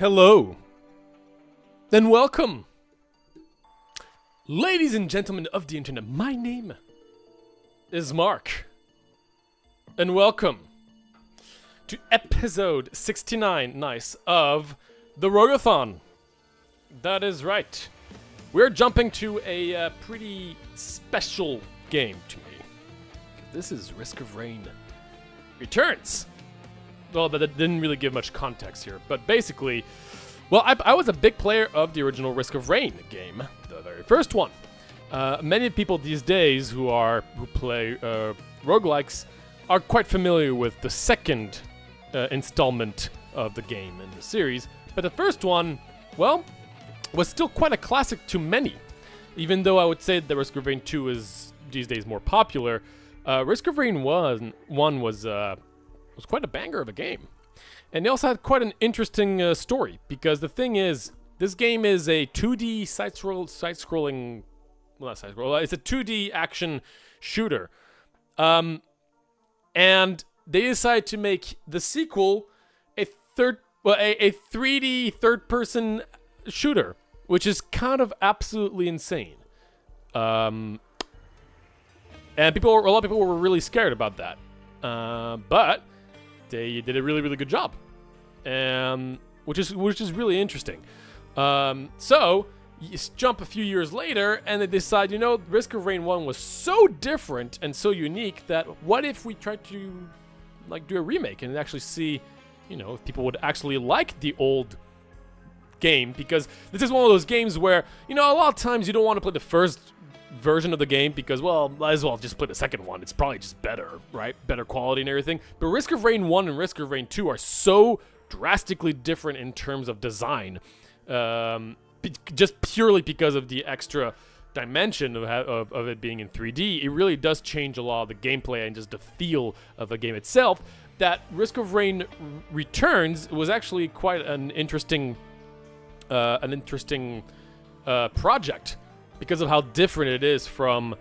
Hello, and welcome, ladies and gentlemen of the internet. My name is Mark, and welcome to episode 69, nice, of the Rogue-a-thon. That is right. We're jumping to a pretty special game to me. This is Risk of Rain Returns. Well, but that didn't really give much context here. But basically, well, I was a big player of the original Risk of Rain game, the very first one. Many people these days who play roguelikes are quite familiar with the second installment of the game in the series. But the first one, well, was still quite a classic to many. Even though I would say that Risk of Rain 2 is these days more popular, Risk of Rain 1 was quite a banger of a game. And they also had quite an interesting story, because the thing is, this game is a 2D side-scrolling, well, not side-scroll, it's a 2D action shooter. And they decided to make the sequel a 3D third-person shooter, which is kind of absolutely insane. And a lot of people were really scared about that. But they did a really, really good job, which is really interesting. So you jump a few years later, and they decide, Risk of Rain 1 was so different and so unique that what if we tried to do a remake and actually see, if people would actually like the old game, because this is one of those games where, a lot of times you don't want to play the first version of the game because, well, might as well just play the second one. It's probably just better, right? Better quality and everything. But Risk of Rain 1 and Risk of Rain 2 are so drastically different in terms of design, just purely because of the extra dimension of it being in 3D. It really does change a lot of the gameplay and just the feel of the game itself. That Risk of Rain Returns was actually quite an interesting project, because of how different it is from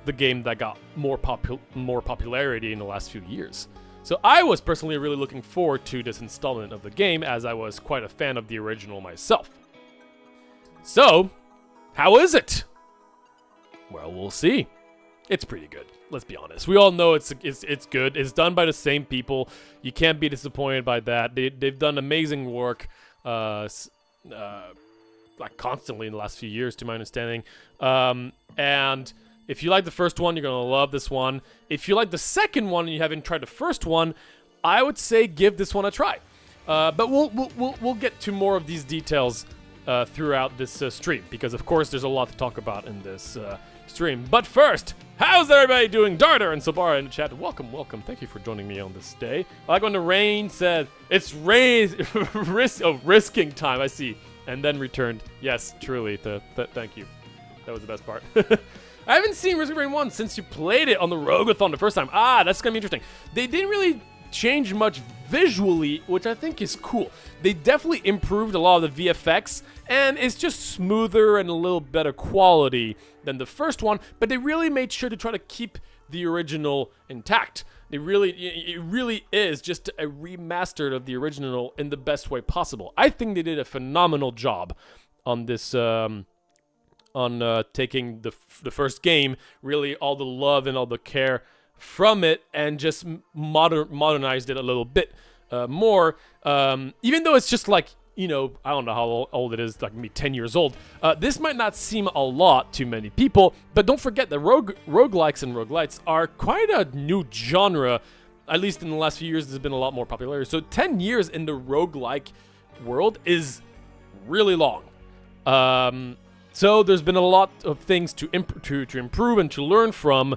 the game that got more popularity in the last few years. So I was personally really looking forward to this installment of the game, as I was quite a fan of the original myself. So, how is it? Well, we'll see. It's pretty good. Let's be honest. We all know it's good. It's done by the same people. You can't be disappointed by that. They've done amazing work. Constantly in the last few years, to my understanding. And if you like the first one, you're gonna love this one. If you like the second one and you haven't tried the first one, I would say give this one a try. But we'll get to more of these details throughout this stream, because of course there's a lot to talk about in this stream. But first, how's everybody doing? Darter and Sabara in the chat, welcome. Thank you for joining me on this day. I like when the rain said it's risking time. I see. And then returned. Yes, truly. Thank you. That was the best part. I haven't seen Risk of Rain 1 since you played it on the Rogue-a-thon the first time. That's going to be interesting. They didn't really change much visually, which I think is cool. They definitely improved a lot of the VFX, and it's just smoother and a little better quality than the first one, but they really made sure to try to keep the original intact. It really is just a remastered of the original in the best way possible. I think they did a phenomenal job on this, taking the first game, really all the love and all the care from it, and just modernized it a little bit more. Even though it's just I don't know how old it is, maybe 10 years old. This might not seem a lot to many people, but don't forget that roguelikes and roguelites are quite a new genre. At least in the last few years, there's been a lot more popularity. So 10 years in the roguelike world is really long. So there's been a lot of things to improve and to learn from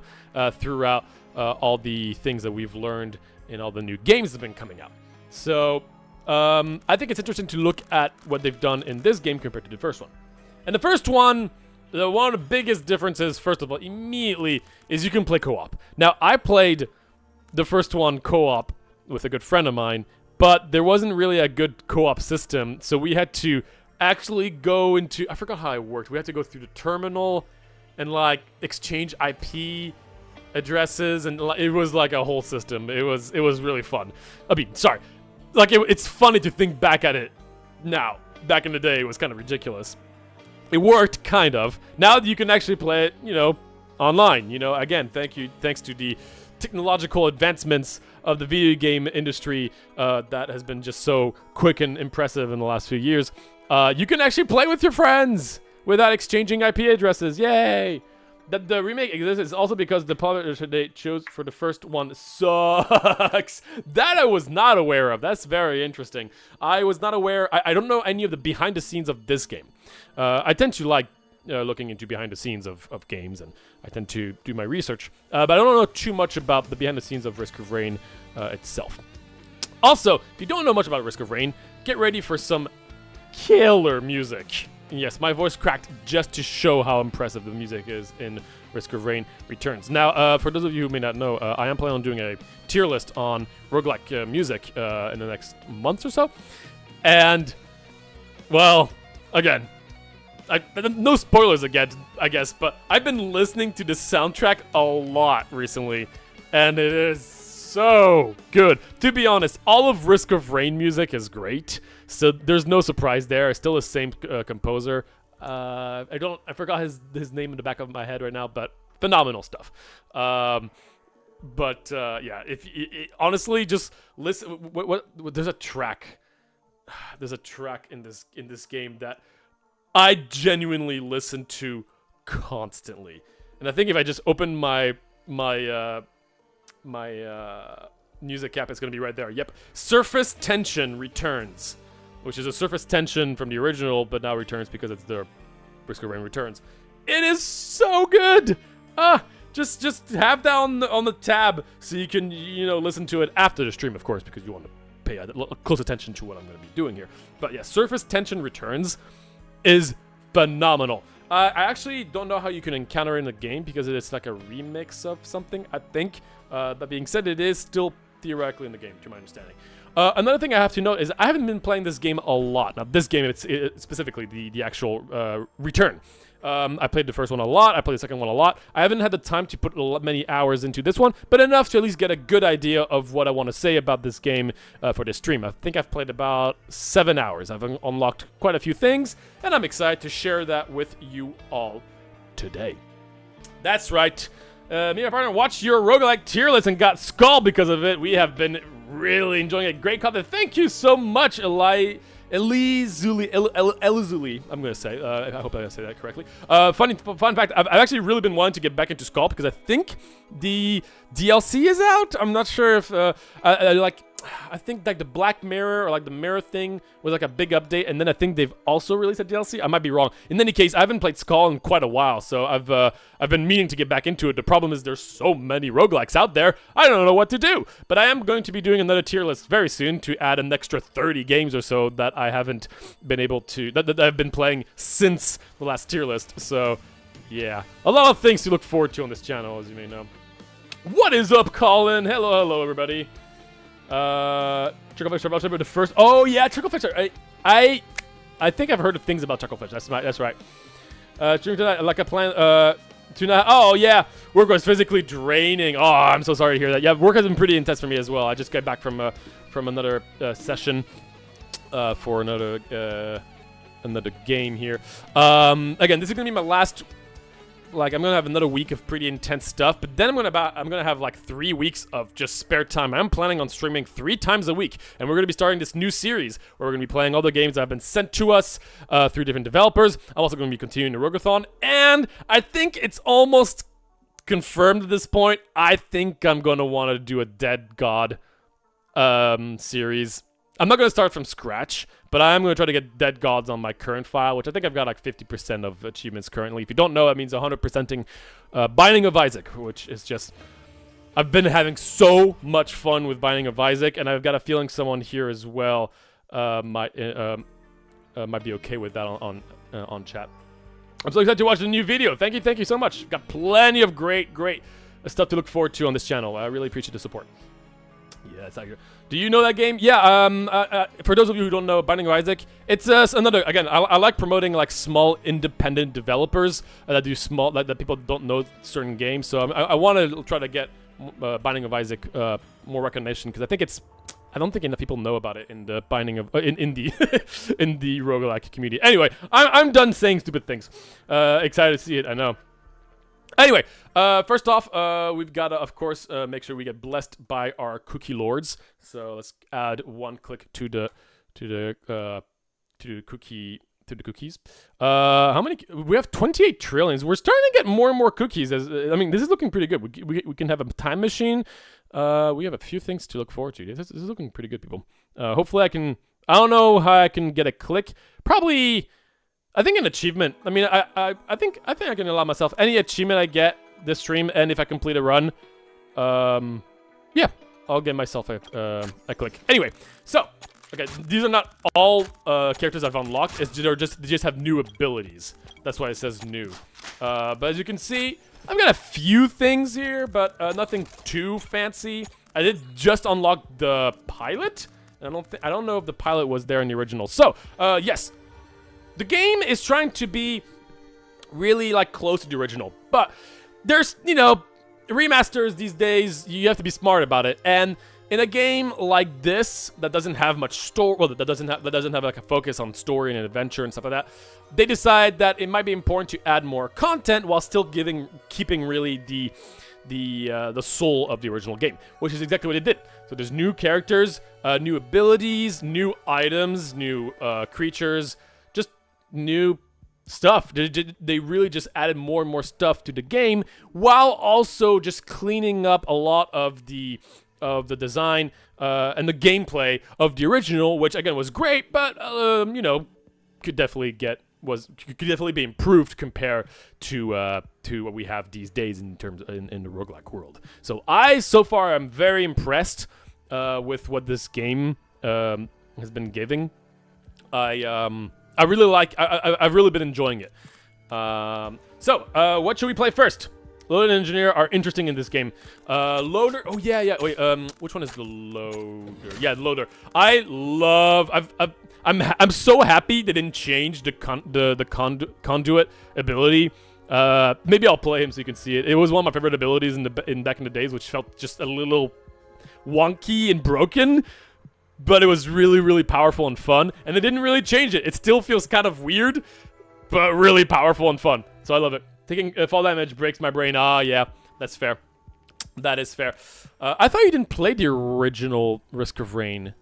throughout all the things that we've learned in all the new games that have been coming out. So I think it's interesting to look at what they've done in this game compared to the first one. And the first one, one of the biggest differences, first of all, immediately, is you can play co-op. Now, I played the first one co-op with a good friend of mine, but there wasn't really a good co-op system, so we had to actually go into, I forgot how it worked. We had to go through the terminal and exchange IP addresses, and it was like a whole system. It was really fun. I mean, sorry. It's funny to think back at it Now, back in the day, it was kind of ridiculous. It worked, kind of. Now you can actually play it, you know, online. You know, again, thanks to the technological advancements of the video game industry that has been just so quick and impressive in the last few years. You can actually play with your friends without exchanging IP addresses. Yay! The remake exists is also because the publisher they chose for the first one sucks. That I was not aware of. That's very interesting. I was not aware. I don't know any of the behind the scenes of this game. I tend to like looking into behind the scenes of games, and I tend to do my research. But I don't know too much about the behind the scenes of Risk of Rain itself. Also, if you don't know much about Risk of Rain, get ready for some killer music. Yes, my voice cracked just to show how impressive the music is in Risk of Rain Returns. Now, for those of you who may not know, I am planning on doing a tier list on roguelike music in the next month or so. And, well, again, no spoilers again, I guess, but I've been listening to the soundtrack a lot recently, and it is so good. To be honest, all of Risk of Rain music is great. So there's no surprise there. It's still the same composer. I forgot his name in the back of my head right now, but phenomenal stuff. Yeah, honestly, just listen. What there's a track. There's a track in this game that I genuinely listen to constantly, and I think if I just open my music app, it's gonna be right there. Yep, Surface Tension Returns. Which is a Surface Tension from the original, but now returns because it's the Risk of Rain Returns. It is so good! Just have that on the tab so you can, you know, listen to it after the stream, of course, because you want to pay close attention to what I'm going to be doing here. But yeah, Surface Tension Returns is phenomenal. I actually don't know how you can encounter it in the game because it's like a remix of something, I think. That being said, it is still theoretically in the game, to my understanding. Another thing I have to note is I haven't been playing this game a lot. Now, this game, it's specifically the actual Return. I played the first one a lot. I played the second one a lot. I haven't had the time to put many hours into this one, but enough to at least get a good idea of what I want to say about this game for this stream. I think I've played about 7 hours. I've unlocked quite a few things, and I'm excited to share that with you all today. That's right. Me and my partner watched your roguelike tier list and got skull because of it. We have been really enjoying it. Great content. Thank you so much, Elizuli. I'm gonna say. I hope I say that correctly. Fun fact. I've actually really been wanting to get back into Skull because I think the DLC is out. I'm not sure if I think like the Black Mirror or like the Mirror thing was like a big update, and then I think they've also released a DLC. I might be wrong. In any case, I haven't played Skull in quite a while, so I've been meaning to get back into it. The problem is there's so many roguelikes out there, I don't know what to do. But I am going to be doing another tier list very soon to add an extra 30 games or so that I haven't been able to, that I've been playing since the last tier list. So yeah, a lot of things to look forward to on this channel, as you may know. What is up, Colin? Hello, everybody. Chucklefish about the first. Oh yeah, Chucklefish. I think I've heard of things about Chucklefish. That's right. Like a plan. Tonight. Oh yeah, work was physically draining. Oh, I'm so sorry to hear that. Yeah, work has been pretty intense for me as well. I just got back from another session for another game here. Again, this is gonna be my last. Like, I'm gonna have another week of pretty intense stuff, but then I'm gonna have like 3 weeks of just spare time. I'm planning on streaming 3 times a week, and we're gonna be starting this new series where we're gonna be playing all the games that have been sent to us through different developers. I'm also gonna be continuing the Rogue-a-thon, and I think it's almost confirmed at this point. I think I'm gonna want to do a Dead God series. I'm not going to start from scratch, but I am going to try to get Dead Gods on my current file, which I think I've got like 50% of achievements currently. If you don't know, that means 100%ing Binding of Isaac, which is just... I've been having so much fun with Binding of Isaac, and I've got a feeling someone here as well might be okay with that on chat. I'm so excited to watch the new video. Thank you so much. Got plenty of great stuff to look forward to on this channel. I really appreciate the support. Yeah, that's accurate. Do you know that game? Yeah, for those of you who don't know, Binding of Isaac, it's another, again, I like promoting like small independent developers that do small, that people don't know certain games, so I want to try to get Binding of Isaac more recognition, because I think it's I don't think enough people know about it in the binding of in the in the roguelike community. Anyway, I'm done saying stupid things. Excited to see it. I know. Anyway, first off, we've got to, of course, make sure we get blessed by our cookie lords. So let's add 1 click to the cookies. How many? We have 28 trillions. We're starting to get more and more cookies. I mean, this is looking pretty good. We can have a time machine. We have a few things to look forward to. This is looking pretty good, people. Hopefully, I can. I don't know how I can get a click. Probably. I think an achievement. I mean, I think I can allow myself any achievement I get this stream, and if I complete a run, yeah, I'll get myself a click. Anyway, so okay, these are not all characters I've unlocked. They just have new abilities. That's why it says new. But as you can see, I've got a few things here, but nothing too fancy. I did just unlock the pilot. I don't know if the pilot was there in the original. So yes. The game is trying to be really, like, close to the original. But there's, you know, remasters these days, you have to be smart about it. And in a game like this, that doesn't have much story, well, that doesn't have like a focus on story and adventure and stuff like that, they decide that it might be important to add more content while still keeping really the soul of the original game, which is exactly what it did. So there's new characters, new abilities, new items, new creatures, new stuff. They really just added more and more stuff to the game, while also just cleaning up a lot of the design and the gameplay of the original, which again was great, but you know, could definitely be improved compared to what we have these days in terms in the roguelike world. So so far I'm very impressed with what this game has been giving. I really like. I've really been enjoying it. So what should we play first? Loader and Engineer are interesting in this game. Loader. Oh yeah. Wait. Which one is the loader? Yeah, the Loader. I love. I'm so happy they didn't change the conduit ability. Maybe I'll play him so you can see it. It was one of my favorite abilities back in the days, which felt just a little wonky and broken. But it was really, really powerful and fun. And they didn't really change it. It still feels kind of weird, but really powerful and fun. So I love it. Taking fall damage breaks my brain. Ah, yeah. That's fair. That is fair. I thought you didn't play the original Risk of Rain.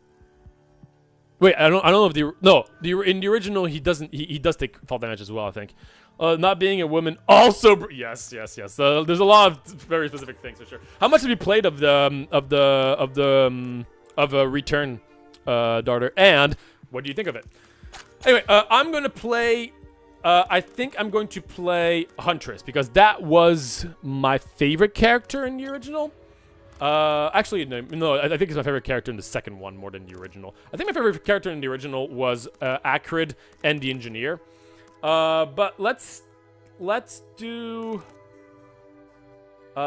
Wait, I don't know if in the original he doesn't. He does take fall damage as well, I think. Not being a woman also. Yes. There's a lot of very specific things for sure. How much have you played of a Return, Daughter, and what do you think of it? Anyway, I'm going to play, I think I'm going to play Huntress, because that was my favorite character in the original. Actually, no, I think it's my favorite character in the second one more than the original. I think my favorite character in the original was Acrid and the Engineer. But let's do, do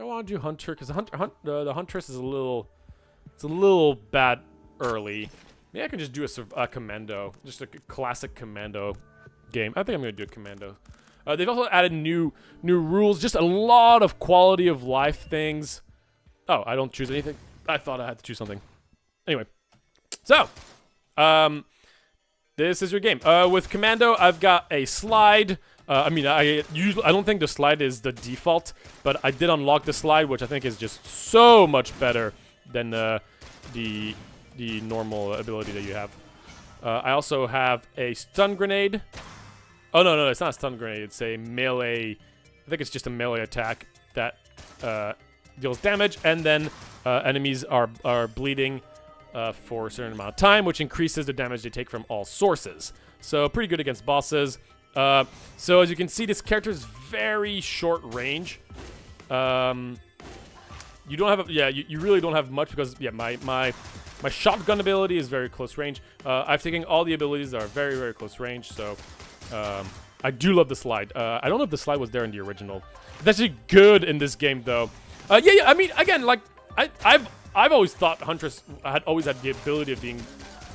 I want to do Hunter? Because the Huntress is a little bad early. Maybe I can just do a Commando, just a classic Commando game. I think I'm gonna do a Commando. They've also added new rules, just a lot of quality of life things. Oh, I don't choose anything. I thought I had to choose something. Anyway, so this is your game. With Commando, I've got a slide. I mean, I don't think the slide is the default, but I did unlock the slide, which I think is just so much better than the normal ability that you have. I also have a stun grenade. Oh no, it's not a stun grenade. It's a melee. I think it's just a melee attack that deals damage, and then enemies are bleeding for a certain amount of time, which increases the damage they take from all sources. So pretty good against bosses. So as you can see, this character is very short range. You don't have you really don't have much, because my shotgun ability is very close range. I've taken all the abilities that are very, very close range, so I do love the slide. I don't know if the slide was there in the original. It's actually good in this game though. I mean, again, like I've always thought Huntress had always had the ability of being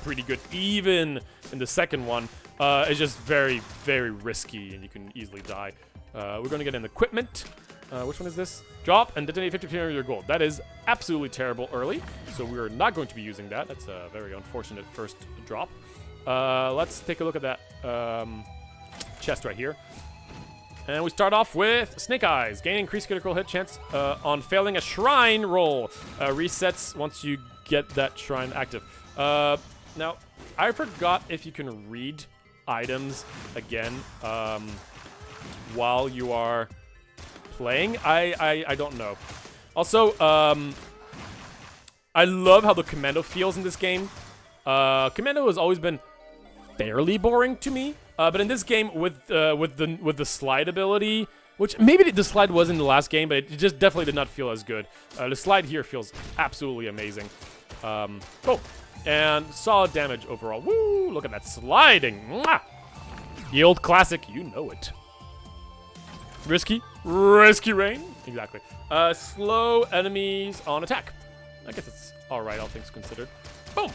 pretty good, even in the second one. It's just very, very risky, and you can easily die. We're gonna get an equipment. Which one is this? Drop and detonate 50% of your gold. That is absolutely terrible early, so we are not going to be using that. That's a very unfortunate first drop. Let's take a look at that chest right here. And we start off with Snake Eyes. Gain increased critical hit chance on failing a shrine roll. Resets once you get that shrine active. Now, I forgot if you can read items again while you are playing. I don't know. Also, I love how the commando feels in this game. Commando has always been fairly boring to me. But in this game, with the slide ability, which maybe the slide was in the last game, but it just definitely did not feel as good. The slide here feels absolutely amazing. Oh, and solid damage overall. Woo! Look at that sliding. Mwah! The old classic, you know it. Risky rain. Exactly. Slow enemies on attack. I guess it's all right, all things considered. Boom.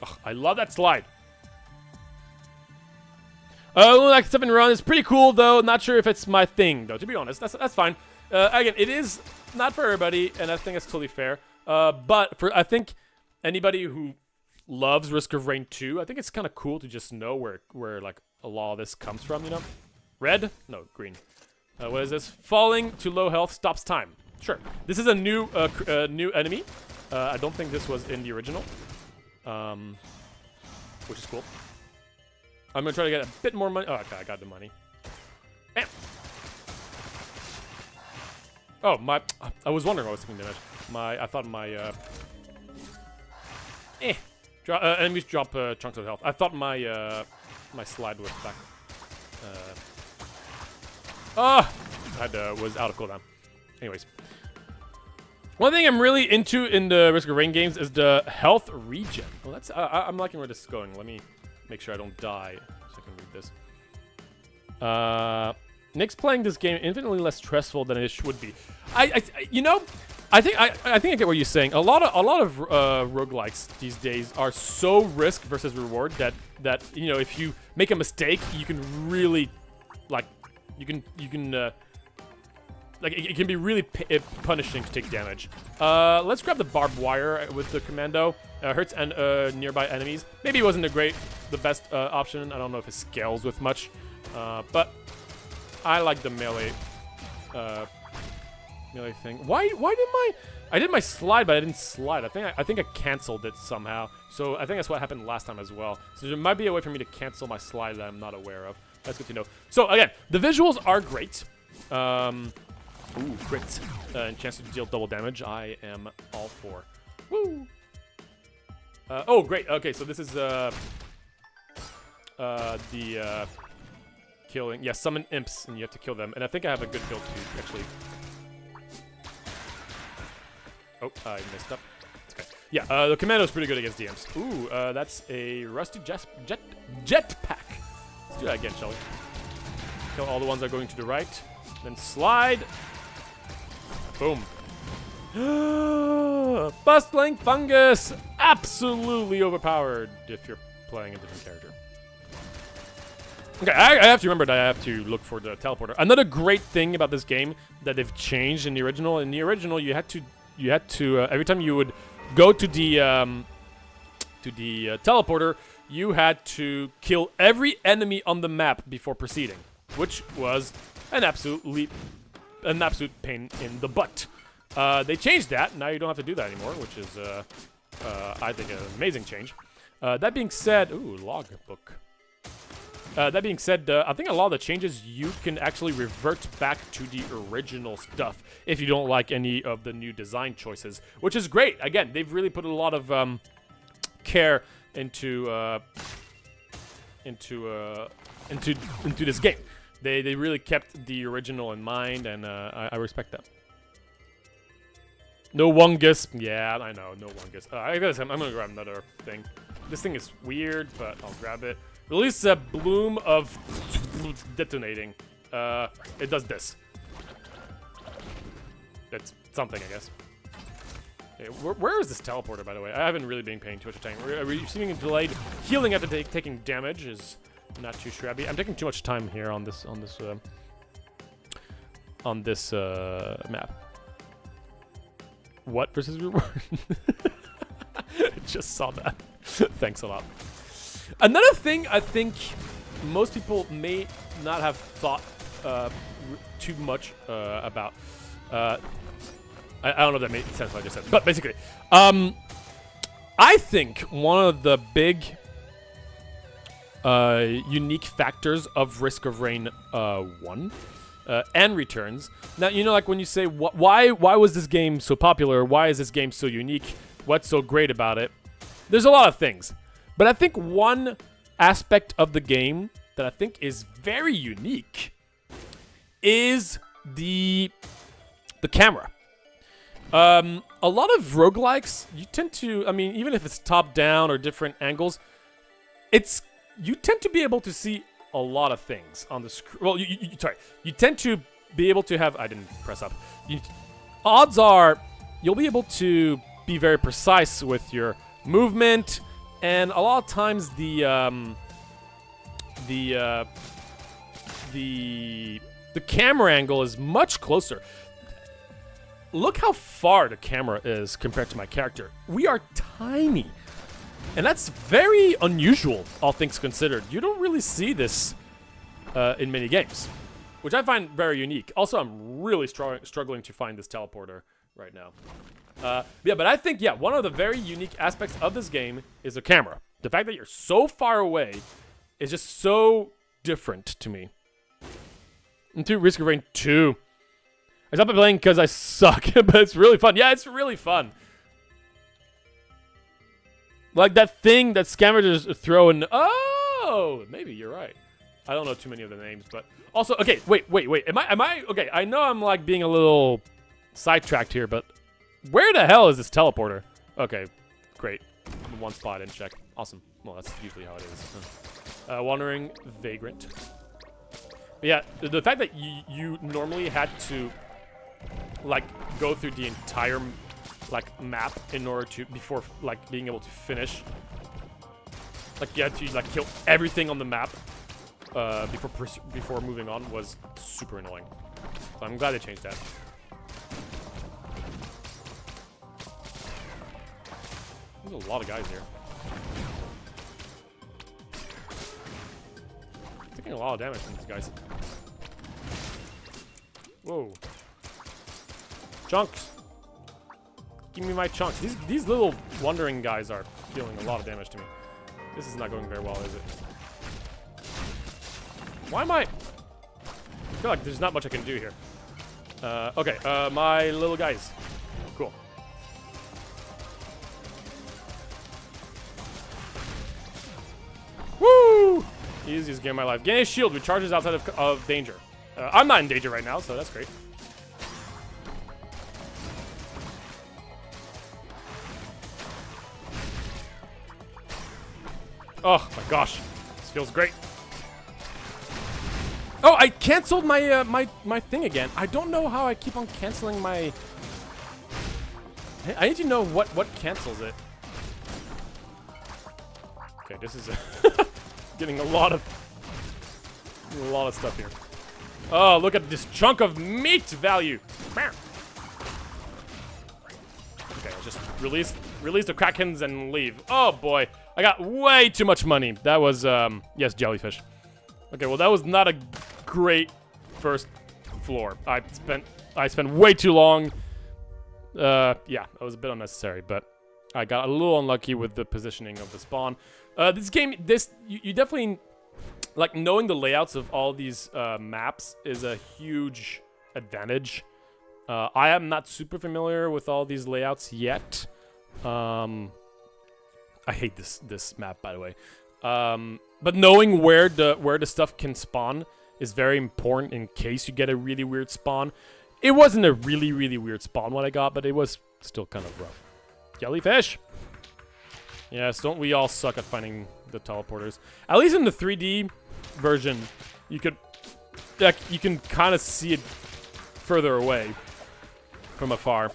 Oh, I love that slide. Like 7 run is pretty cool, though. Not sure if it's my thing, though. To be honest, that's fine. Again, it is not for everybody, and I think that's totally fair. But for I think anybody who loves Risk of Rain 2, I think it's kind of cool to just know where like a lot of this comes from. You know, red? No, green. What is this? Falling to low health stops time. Sure. This is a new new enemy. I don't think this was in the original, which is cool. I'm gonna try to get a bit more money. Oh, okay, I got the money. Bam. Oh, I was wondering why I was taking damage. I thought my enemies drop chunks of health. I thought my my slide was back. Was out of cooldown. Anyways, one thing I'm really into in the Risk of Rain games is the health regen. Well, that's I'm liking where this is going. Let me make sure I don't die so I can read this. Nick's playing this game infinitely less stressful than it should be. You know, I think I get what you're saying. A lot of roguelikes these days are so risk versus reward that you know, if you make a mistake, you can really like it can be really punishing to take damage. Let's grab the barbed wire with the commando. Hurts and nearby enemies. Maybe it wasn't the best option. I don't know if it scales with much, but I like the melee thing. Why did I did my slide, but I didn't slide. I think I canceled it somehow. So I think that's what happened last time as well. So there might be a way for me to cancel my slide that I'm not aware of. That's good to know. So again, the visuals are great. Ooh, crit and chance to deal double damage. I am all for. Woo! Oh, great. Okay, so this is the killing. Yeah, summon imps, and you have to kill them. And I think I have a good build to actually. Oh, I messed up. It's okay. Yeah, the commando's pretty good against the imps. Ooh, that's a rusty jetpack. Let's do that again, shall we? Kill all the ones that are going to the right. Then slide. Boom. Bustling fungus. Absolutely overpowered if you're playing a different character. Okay, I have to remember that I have to look for the teleporter. Another great thing about this game that they've changed in the original. In the original, you had to every time you would go to the teleporter, you had to kill every enemy on the map before proceeding, which was an absolute pain in the butt. They changed that. Now you don't have to do that anymore, which is, I think, an amazing change. That being said, ooh, logbook. That being said, I think a lot of the changes you can actually revert back to the original stuff if you don't like any of the new design choices, which is great. Again, they've really put a lot of care into this game. They really kept the original in mind, and I respect that. No Wungus. Yeah, I know, no Wungus. I'm gonna grab another thing. This thing is weird, but I'll grab it. Release a bloom of detonating. It does this. That's something, I guess. Okay, where is this teleporter, by the way? I haven't really been paying too much attention. Receiving a delayed healing after taking damage is not too shabby. I'm taking too much time here on this on this map. What versus reward? I just saw that. Thanks a lot. Another thing I think most people may not have thought too much about. I don't know if that made sense what I just said, but basically, I think one of the big unique factors of Risk of Rain 1 and Returns. Now, you know, like when you say, why was this game so popular? Why is this game so unique? What's so great about it? There's a lot of things. But I think one aspect of the game that I think is very unique is the camera. A lot of roguelikes, you tend to, I mean, even if it's top-down or different angles, you tend to be able to see a lot of things on the screen. Well, you tend to be able to have, I didn't press up. Odds are you'll be able to be very precise with your movement, and a lot of times the camera angle is much closer. Look how far the camera is compared to my character. We are tiny. And that's very unusual, all things considered. You don't really see this in many games, which I find very unique. Also, I'm really struggling to find this teleporter right now. Yeah, but I think, yeah, one of the very unique aspects of this game is the camera. The fact that you're so far away is just so different to me. Into Risk of Rain 2. I stopped playing because I suck, but it's really fun. Yeah, it's really fun. Like that thing that scavengers throw in. Oh, maybe you're right. I don't know too many of the names, but also, okay, wait. Am I, okay, I know I'm like being a little sidetracked here, but where the hell is this teleporter? Okay, great. One spot in check. Awesome. Well, that's usually how it is. Wandering Vagrant. But yeah, the fact that you normally had to like go through the entire like map in order to before like being able to finish. Like you had to like kill everything on the map before moving on was super annoying. So I'm glad they changed that. There's a lot of guys here. Taking a lot of damage from these guys. Whoa. Chunks. Give me my chunks. These little wandering guys are dealing a lot of damage to me. This is not going very well, is it? Why am I feel like there's not much I can do here. Okay, my little guys. Cool. Woo! Easiest game of my life. Gain a shield, recharges outside of danger. I'm not in danger right now, so that's great. Oh my gosh, this feels great. Oh, I canceled my my thing again. I don't know how I keep on canceling my. I need to know what cancels it. Okay, this is getting a lot of stuff here. Oh, look at this chunk of meat value. Okay, I'll just release the Krakens and leave. Oh boy, I got way too much money. That was yes, jellyfish. Okay, well that was not a great first floor. I spent way too long. Yeah, that was a bit unnecessary, but I got a little unlucky with the positioning of the spawn. This game, you definitely like knowing the layouts of all these maps is a huge advantage. I am not super familiar with all these layouts yet. I hate this map, by the way. But knowing where the stuff can spawn is very important in case you get a really weird spawn. It wasn't a really weird spawn what I got, but it was still kind of rough. Jellyfish. Yes, don't we all suck at finding the teleporters? At least in the 3D version, you can kind of see it further away from afar.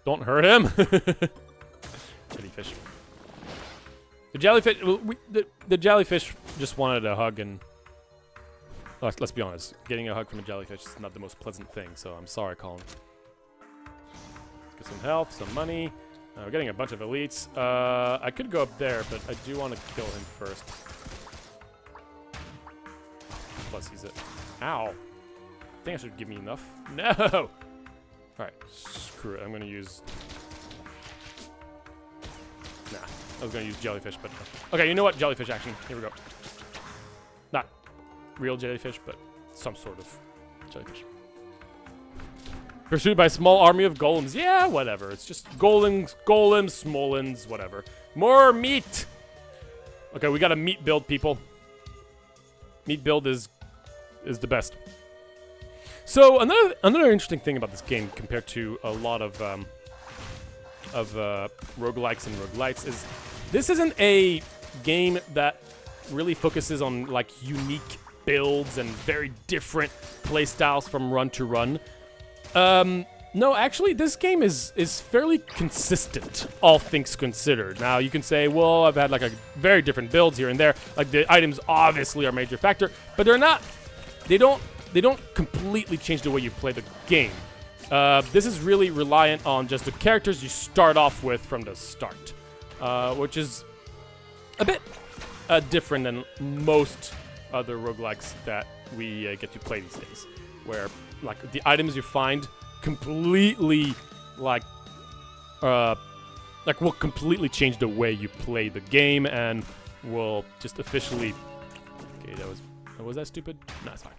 Don't hurt him. Jellyfish. The jellyfish. The jellyfish just wanted a hug, and let's be honest. Getting a hug from a jellyfish is not the most pleasant thing, so I'm sorry, Colin. Let's get some health, some money. We're getting a bunch of elites. I could go up there, but I do want to kill him first. Plus, he's ow. I think I should give me enough. No! Alright, screw it. I'm gonna use... Nah, I was gonna use jellyfish, but... Okay, you know what? Jellyfish action. Here we go. Not real jellyfish, but some sort of jellyfish. Pursued by a small army of golems. Yeah, whatever. It's just golems, smolens, whatever. More meat! Okay, we got a meat build, people. Meat build is the best. So another interesting thing about this game compared to a lot of roguelikes and roguelites is this isn't a game that really focuses on like unique builds and very different playstyles from run to run. No, actually, this game is fairly consistent, all things considered. Now, you can say, well, I've had like a very different builds here and there. Like the items obviously are a major factor, but they're not. They don't completely change the way you play the game. This is really reliant on just the characters you start off with from the start, which is a bit different than most other roguelikes that we get to play these days, where like the items you find completely will completely change the way you play the game and will just officially. Okay, was that stupid? No, it's fine.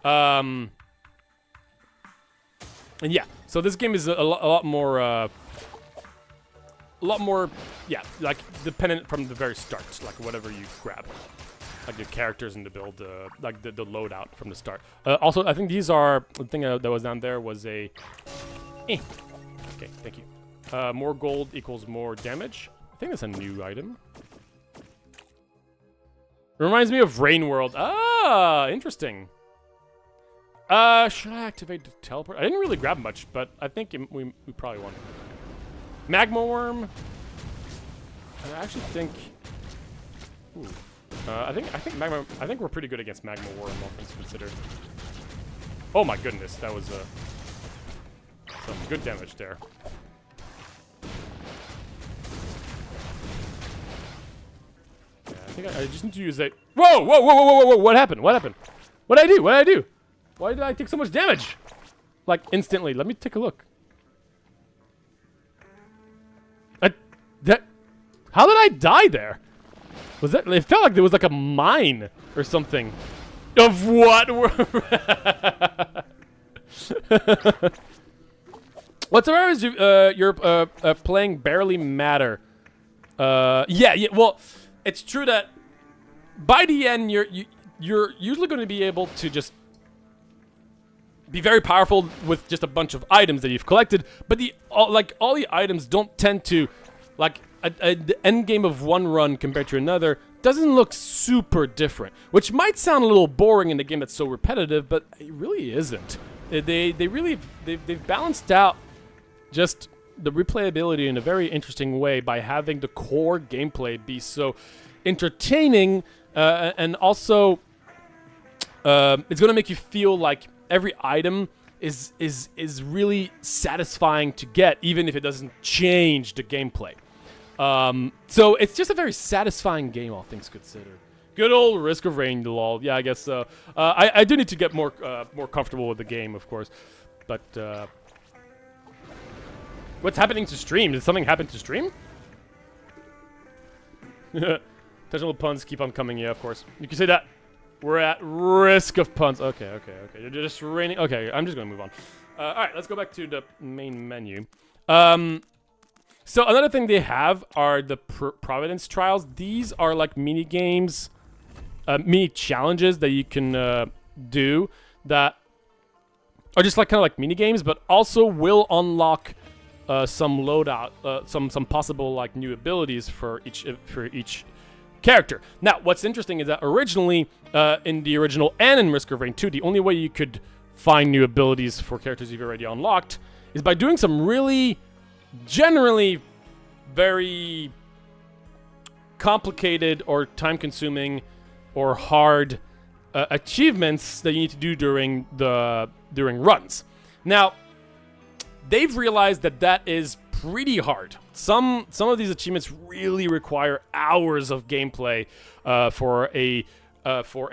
And yeah, so this game is a lot more, yeah, like dependent from the very start, like whatever you grab, like the characters in the build, like the loadout from the start. Also, I think these are the thing that was down there was a. Okay, thank you. More gold equals more damage. I think that's a new item. Reminds me of Rain World. Ah, interesting. Should I activate the teleport? I didn't really grab much, but I think we probably want it. Magma Worm. I actually think. Ooh. I think we're pretty good against Magma Worm, all things considered. Oh my goodness, that was some good damage there. Yeah, I think I just need to use that. Whoa! What happened? What happened? What did I do? What did I do? Why did I take so much damage? Like, instantly. Let me take a look. How did I die there? Was that... It felt like there was like a mine or something. Of what? Whatsoever is you're playing barely matter. Yeah. Well, it's true that by the end you're usually going to be able to just be very powerful with just a bunch of items that you've collected, but all the items don't tend to, like, the end game of one run compared to another doesn't look super different, which might sound a little boring in a game that's so repetitive, but it really isn't. They've balanced out just the replayability in a very interesting way by having the core gameplay be so entertaining, and also it's gonna make you feel like every item is really satisfying to get, even if it doesn't change the gameplay. So it's just a very satisfying game, all things considered. Good old Risk of Rain, lol. Yeah, I guess so. I do need to get more comfortable with the game, of course. But what's happening to stream? Did something happen to stream? Intentional puns keep on coming. Yeah, of course. You can say that. We're at risk of puns. Okay. You're just raining. Okay, I'm just gonna move on. All right, let's go back to the main menu. So another thing they have are the Providence Trials. These are like mini games, mini challenges that you can do that are just like kind of like mini games, but also will unlock some loadout, some possible like new abilities for each character. Now, what's interesting is that originally, in the original and in Risk of Rain 2, the only way you could find new abilities for characters you've already unlocked is by doing some really, generally, very complicated or time-consuming or hard achievements that you need to do during runs. Now, they've realized that is pretty hard. Some of these achievements really require hours of gameplay for a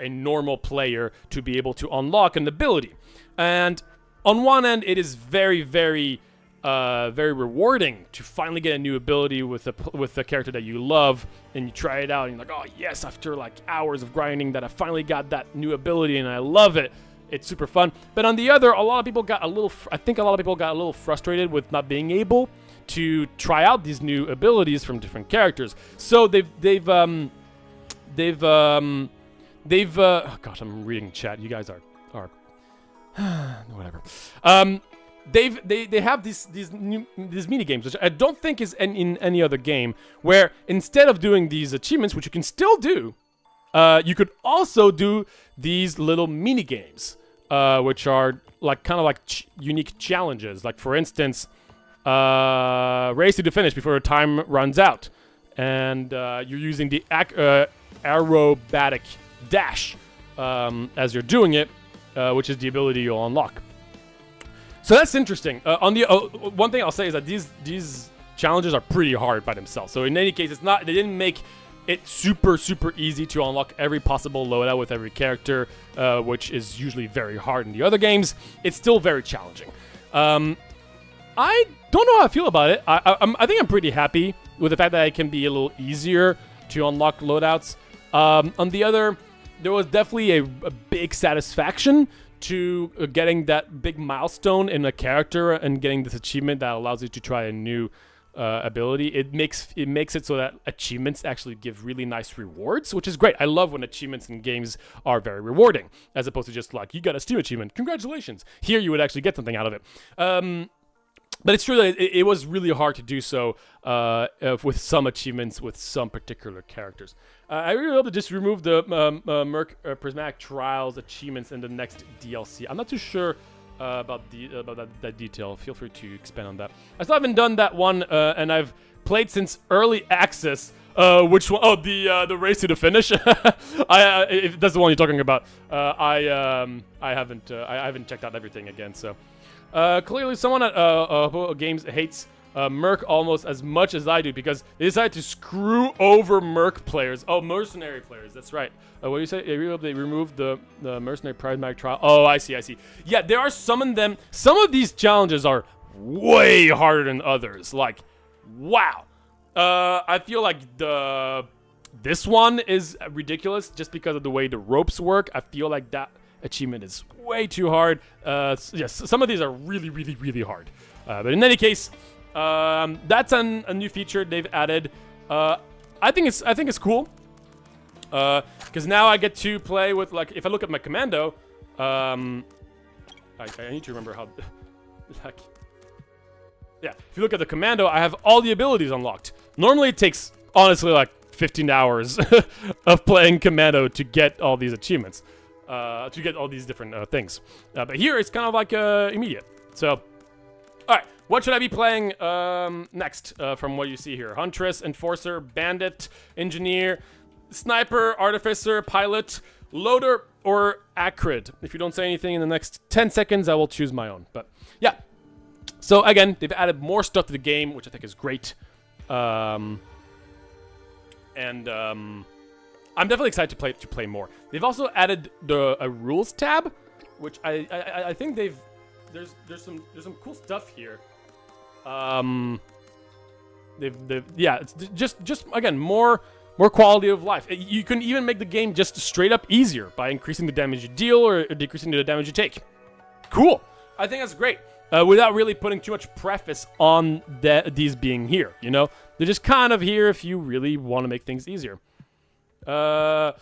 normal player to be able to unlock an ability. And on one end, it is very, very rewarding to finally get a new ability with a character that you love, and you try it out, and you're like, oh yes, after like hours of grinding, that I finally got that new ability, and I love it. It's super fun. But on the other, a lot of people got a little frustrated with not being able to try out these new abilities from different characters. So they've oh gosh, I'm reading chat. You guys are whatever. They have these mini games, which I don't think is in any other game, where instead of doing these achievements, which you can still do, you could also do these little mini games, which are like kind of like unique challenges. Like for instance, race to the finish before your time runs out, and you're using the aerobatic dash as you're doing it, which is the ability you'll unlock. So that's interesting. On the one thing I'll say is that these challenges are pretty hard by themselves. So in any case, they didn't make it super easy to unlock every possible loadout with every character, which is usually very hard in the other games. It's still very challenging. I don't know how I feel about it. I think I'm pretty happy with the fact that it can be a little easier to unlock loadouts. On the other, there was definitely a big satisfaction to getting that big milestone in a character and getting this achievement that allows you to try a new ability. It makes it so that achievements actually give really nice rewards, which is great. I love when achievements in games are very rewarding, as opposed to just like, you got a Steam achievement, congratulations. Here you would actually get something out of it. But it's true that it was really hard to do so with some achievements with some particular characters. I really hope to just remove the Merc Prismatic Trials achievements in the next DLC. I'm not too sure about that detail. Feel free to expand on that. I still haven't done that one, and I've played since early access. Which one? Oh, the race to the finish. If that's the one you're talking about. I haven't checked out everything again. So clearly, someone at Games hates Merc almost as much as I do, because they decided to screw over Merc players. Oh, mercenary players. That's right. What do you say? They removed the mercenary prismatic trial. Oh, I see. Yeah, there are some of them. Some of these challenges are way harder than others. Like, wow. I feel like this one is ridiculous just because of the way the ropes work. I feel like that achievement is way too hard. Yes, some of these are really hard. But in any case, that's a new feature they've added. I think it's cool. Because now I get to play with, like, if I look at my commando, I need to remember how, like, yeah, if you look at the commando, I have all the abilities unlocked. Normally it takes, honestly, like 15 hours of playing commando to get all these achievements, to get all these different things. But here it's kind of like immediate. So, alright, what should I be playing next from what you see here? Huntress, Enforcer, Bandit, Engineer, Sniper, Artificer, Pilot, Loader, or Acrid. If you don't say anything in the next 10 seconds, I will choose my own. But yeah. So again, they've added more stuff to the game, which I think is great. I'm definitely excited to play more. They've also added a rules tab, which I think there's some cool stuff here. It's just again more quality of life. You can even make the game just straight up easier by increasing the damage you deal or decreasing the damage you take. Cool. I think that's great. Without really putting too much preface on these being here, you know? They're just kind of here if you really want to make things easier. Acrid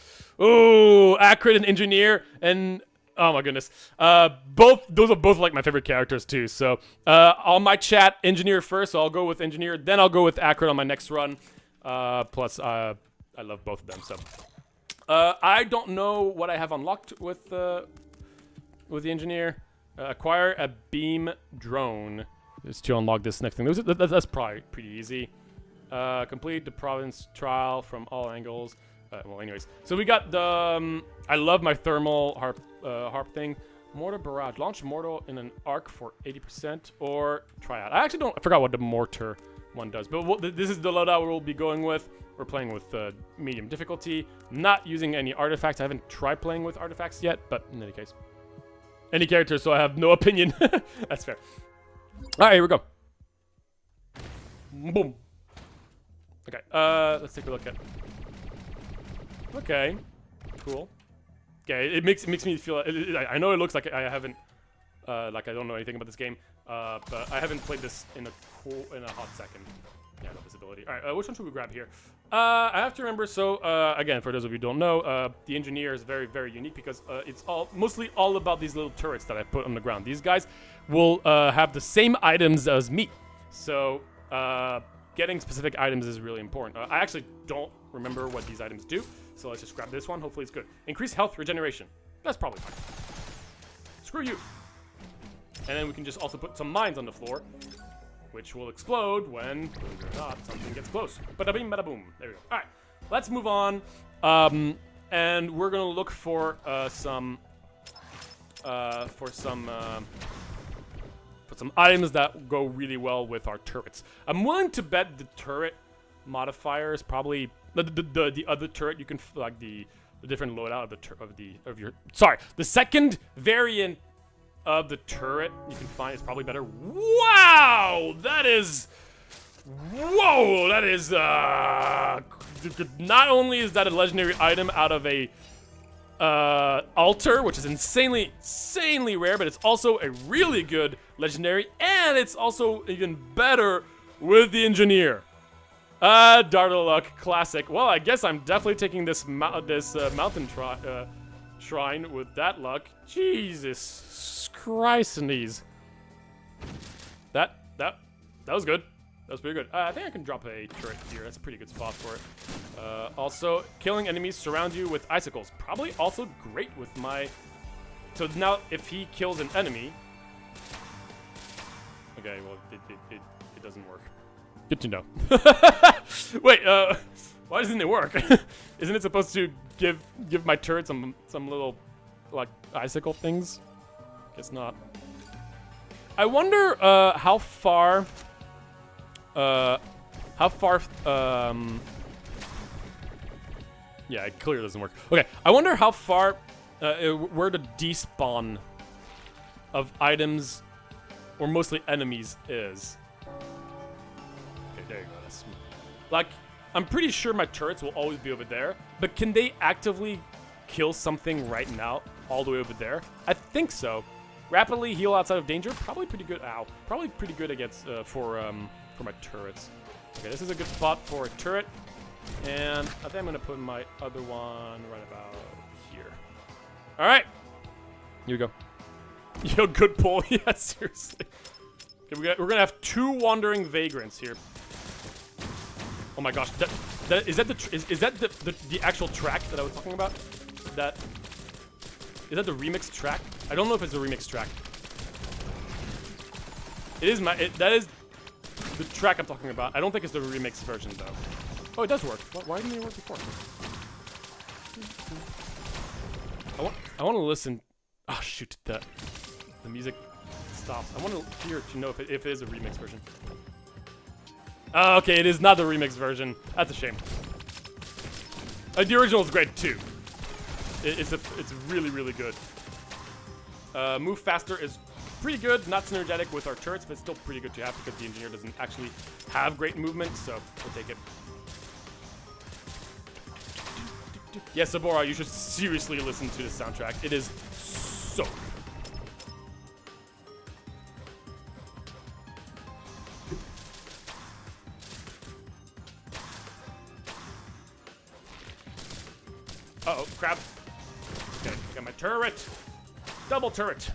and Engineer, and oh my goodness. Those are both like my favorite characters too. So on my chat, Engineer first, so I'll go with Engineer, then I'll go with Acrid on my next run. Plus, I love both of them, so. I don't know what I have unlocked with the Engineer. Acquire a beam drone is to unlock this next thing. That's probably pretty easy. Complete the province trial from all angles. Well, anyways. So we got the... I love my thermal harp thing. Mortar barrage. Launch mortar in an arc for 80% or try out. I forgot what the mortar one does. But this is the loadout we'll be going with. We're playing with medium difficulty. Not using any artifacts. I haven't tried playing with artifacts yet, but in any case. Any character, so I have no opinion. That's fair. Alright, here we go. Boom. Okay, let's take a look at... Okay, cool. Okay, it makes me feel... I know it looks like I haven't... like I don't know anything about this game, but I haven't played this in a hot second. Yeah, no visibility. Alright, which one should we grab here? I have to remember, so, again, for those of you who don't know, the engineer is very, very unique because it's mostly all about these little turrets that I put on the ground. These guys will have the same items as me. So, getting specific items is really important. I actually don't remember what these items do, so let's just grab this one. Hopefully it's good. Increase health regeneration. That's probably fine. Screw you. And then we can just also put some mines on the floor, which will explode when, believe it or not, something gets close. Bada bing, bada boom. There we go. All right, let's move on. And we're gonna look for some items that go really well with our turrets. I'm willing to bet the turret modifier is probably the other turret. You can like the different loadout the second variant of the turret you can find is probably better. Wow, that is, whoa, that is not only is that a legendary item out of a altar, which is insanely rare, but it's also a really good legendary, and it's also even better with the engineer. Dart of Luck, classic. Well, I guess I'm definitely taking this mountain shrine with that luck. Jesus Christ, and these. That was good. That was pretty good. I think I can drop a turret here. That's a pretty good spot for it. Also, killing enemies surround you with icicles. Probably also great with my... So now, if he kills an enemy... Okay, well, it doesn't work. Good to know. Wait, why doesn't it work? Isn't it supposed to give my turret some little, like, icicle things? Guess not. I wonder, how far... yeah, it clearly doesn't work. Okay, I wonder how far, where the despawn of items, or mostly enemies, is. Okay, there you go, that's smooth. Like, I'm pretty sure my turrets will always be over there, but can they actively kill something right now, all the way over there? I think so. Rapidly heal outside of danger, probably pretty good, probably pretty good against, for my turrets. Okay, this is a good spot for a turret. And I think I'm gonna put my other one right about here. Alright. Here we go. Yo, good pull. Yeah, seriously. Okay, we're gonna have 2 wandering vagrants here. Oh my gosh. Is that the actual track that I was talking about? Is that the remix track? I don't know if it's a remix track. It is that is the track I'm talking about. I don't think it's the remix version though. Oh, it does work. Why didn't it work before? I want to listen. Oh shoot, the music stopped. I want to hear to know if it is a remix version. Oh, okay, it is not the remix version. That's a shame. The original is great too. It's really good. Move faster is pretty good, not synergetic with our turrets, but still pretty good to have because the engineer doesn't actually have great movement, so we'll take it. Yes, Sabora, you should seriously listen to the soundtrack. It is so good. Uh-oh, crap. Okay, got my turret. Double turret.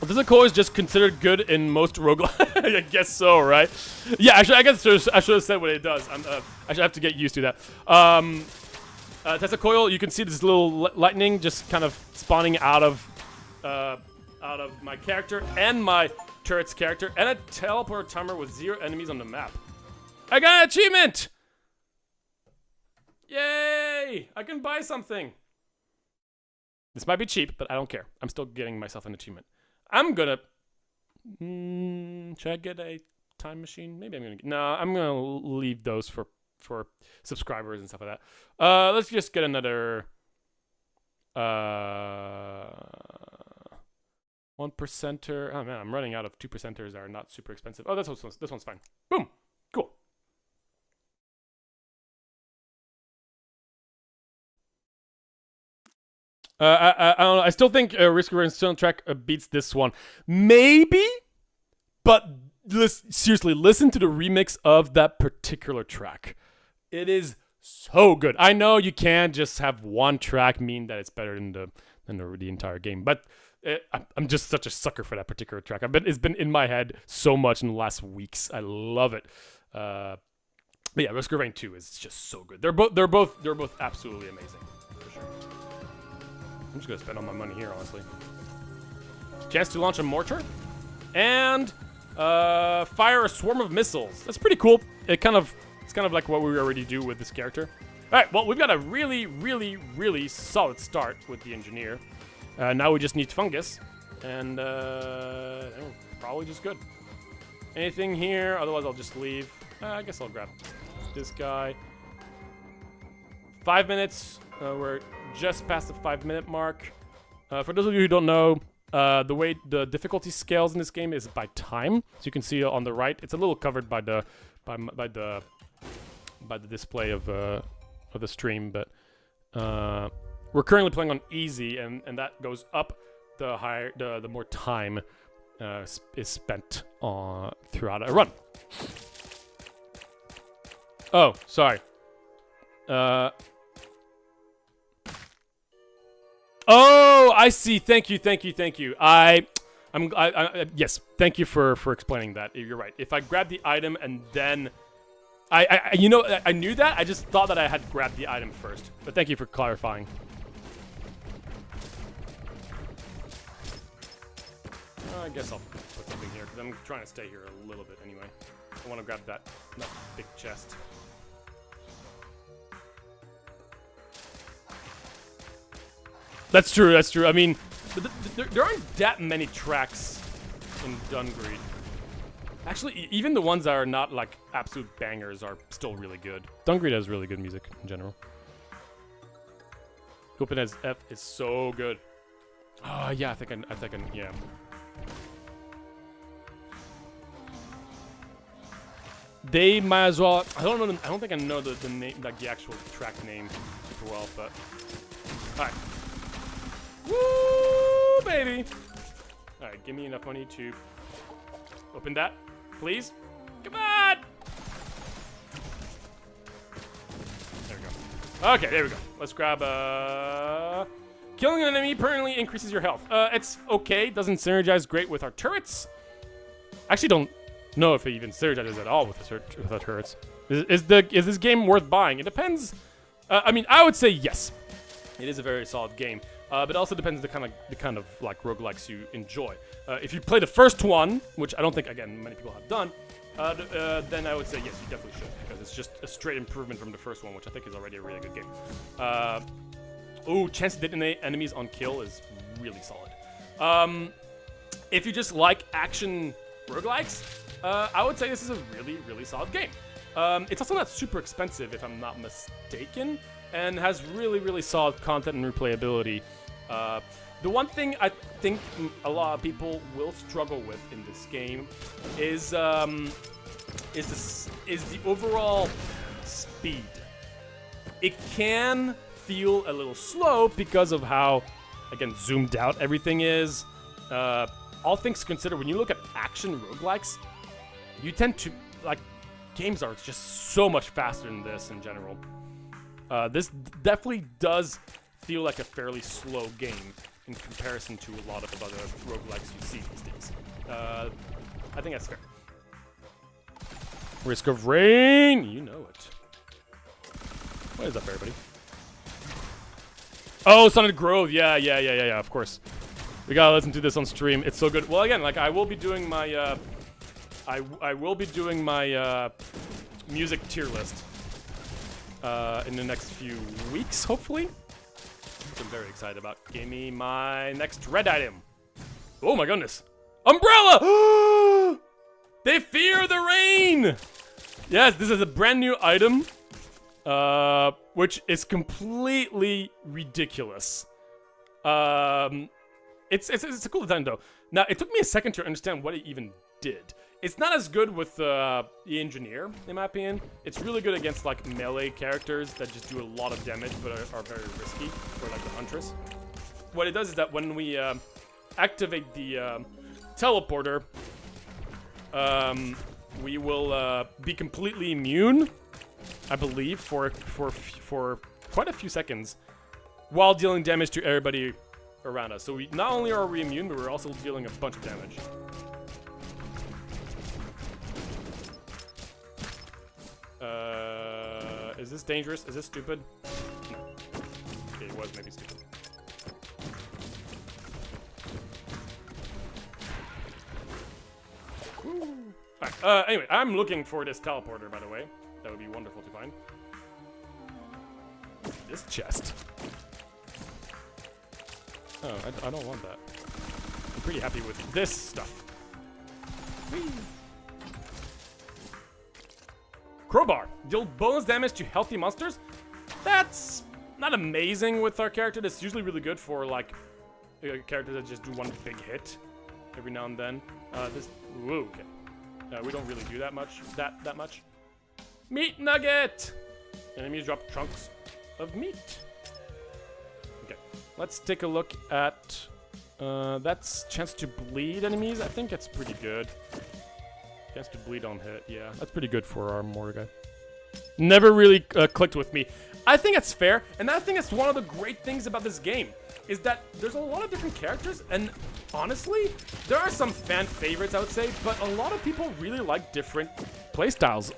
Physical is just considered good in most roguelike. I guess so, right? Yeah, actually, I guess I should have said what it does. I should have to get used to that. Tesla coil, you can see this little lightning just kind of spawning out of my character and my turret's character, and a teleport timer with 0 enemies on the map. I got an achievement! Yay! I can buy something. This might be cheap, but I don't care. I'm still getting myself an achievement. I'm gonna... should I get a time machine? Maybe I'm gonna... No, I'm gonna leave those for subscribers and stuff like that. Let's just get another... 1%er. Oh man, I'm running out of 2%ers that are not super expensive. Oh, this one's fine. Boom! Cool. I don't know. I still think Risk of Rain soundtrack beats this one. Maybe, but seriously, listen to the remix of that particular track. It is so good. I know you can't just have one track mean that it's better than the entire game, but I'm just such a sucker for that particular track. It's been in my head so much in the last weeks. I love it. But yeah, Risk of Rain 2 is just so good. They're both absolutely amazing for sure. I'm just gonna spend all my money here, honestly. Chance to launch a mortar and fire a swarm of missiles. That's pretty cool. It's kind of like what we already do with this character. All right, well, we've got a really, really, really solid start with the engineer. Now we just need fungus, and we're probably just good. Anything here? Otherwise, I'll just leave. I guess I'll grab this guy. 5 minutes. We're just past the 5-minute mark. For those of you who don't know, the way the difficulty scales in this game is by time. So you can see on the right, it's a little covered by the display of the stream, but we're currently playing on easy, and that goes up the higher the more time is spent throughout a run. Oh, sorry. Oh, I see. Thank you. Yes. Thank you for explaining that. You're right. If I grab the item and then, I knew that. I just thought that I had grabbed the item first. But thank you for clarifying. I guess I'll put something here because I'm trying to stay here a little bit anyway. I want to grab that big chest. That's true. I mean, there aren't that many tracks in Dungreed. Actually, even the ones that are not like absolute bangers are still really good. Dungreed has really good music in general. Open as F is so good. Oh yeah, I think yeah. They might as well. I don't think I know the name, like the actual track name, super well, but all right. Woo, baby! All right, give me enough money to open that, please. Come on! There we go. Okay, there we go. Let's grab killing an enemy permanently increases your health. It's okay. Doesn't synergize great with our turrets. Actually, don't know if it even synergizes at all with our turrets. Is this game worth buying? It depends. I mean, I would say yes. It is a very solid game. But it also depends the kind of like roguelikes you enjoy. If you play the first one, which I don't think again many people have done, then I would say yes, you definitely should, because it's just a straight improvement from the first one, which I think is already a really good game. Ooh, chance to detonate enemies on kill is really solid. If you just like action roguelikes, I would say this is a really, really solid game. It's also not super expensive, if I'm not mistaken, and has really, really solid content and replayability. The one thing I think a lot of people will struggle with in this game is the overall speed. It can feel a little slow because of how, again, zoomed out everything is. All things considered, when you look at action roguelikes, you tend to, like, games are just so much faster than this in general. This definitely does feel like a fairly slow game in comparison to a lot of other roguelikes you see these days. I think that's fair. Risk of Rain! You know it. What is up, everybody? Oh, Sonic Grove! Yeah, of course. We gotta listen to this on stream. It's so good. Well, again, like, I will be doing my, I will be doing my, music tier list. in the next few weeks, hopefully. Which I'm very excited about. Give me my next red item. Oh my goodness. Umbrella! They fear the rain! Yes, this is a brand new item. Which is completely ridiculous. It's a cool design though. Now, it took me a second to understand what it even did. It's not as good with the engineer, in my opinion. It's really good against like melee characters that just do a lot of damage but are very risky, or like the huntress. What it does is that when we activate the teleporter, we will be completely immune, I believe, for quite a few seconds, while dealing damage to everybody around us. So we not only are we immune, but we're also dealing a bunch of damage. Is this dangerous? Is this stupid? No. Okay, it was maybe stupid. Alright, anyway, I'm looking for this teleporter, by the way. That would be wonderful to find. This chest. Oh, I don't want that. I'm pretty happy with this stuff. Whee! Crowbar. Deal bonus damage to healthy monsters. That's not amazing with our character. That's usually really good for, like, characters that just do one big hit every now and then. Whoa, okay. We don't really do that much. That much. Meat nugget! Enemies drop chunks of meat. Okay, let's take a look at... that's chance to bleed enemies. I think that's pretty good. Chance to bleed on hit, yeah. That's pretty good for our mortar guy. Never really clicked with me. I think that's fair, and I think that's one of the great things about this game, is that there's a lot of different characters, and honestly, there are some fan favorites, I would say, but a lot of people really like different playstyles.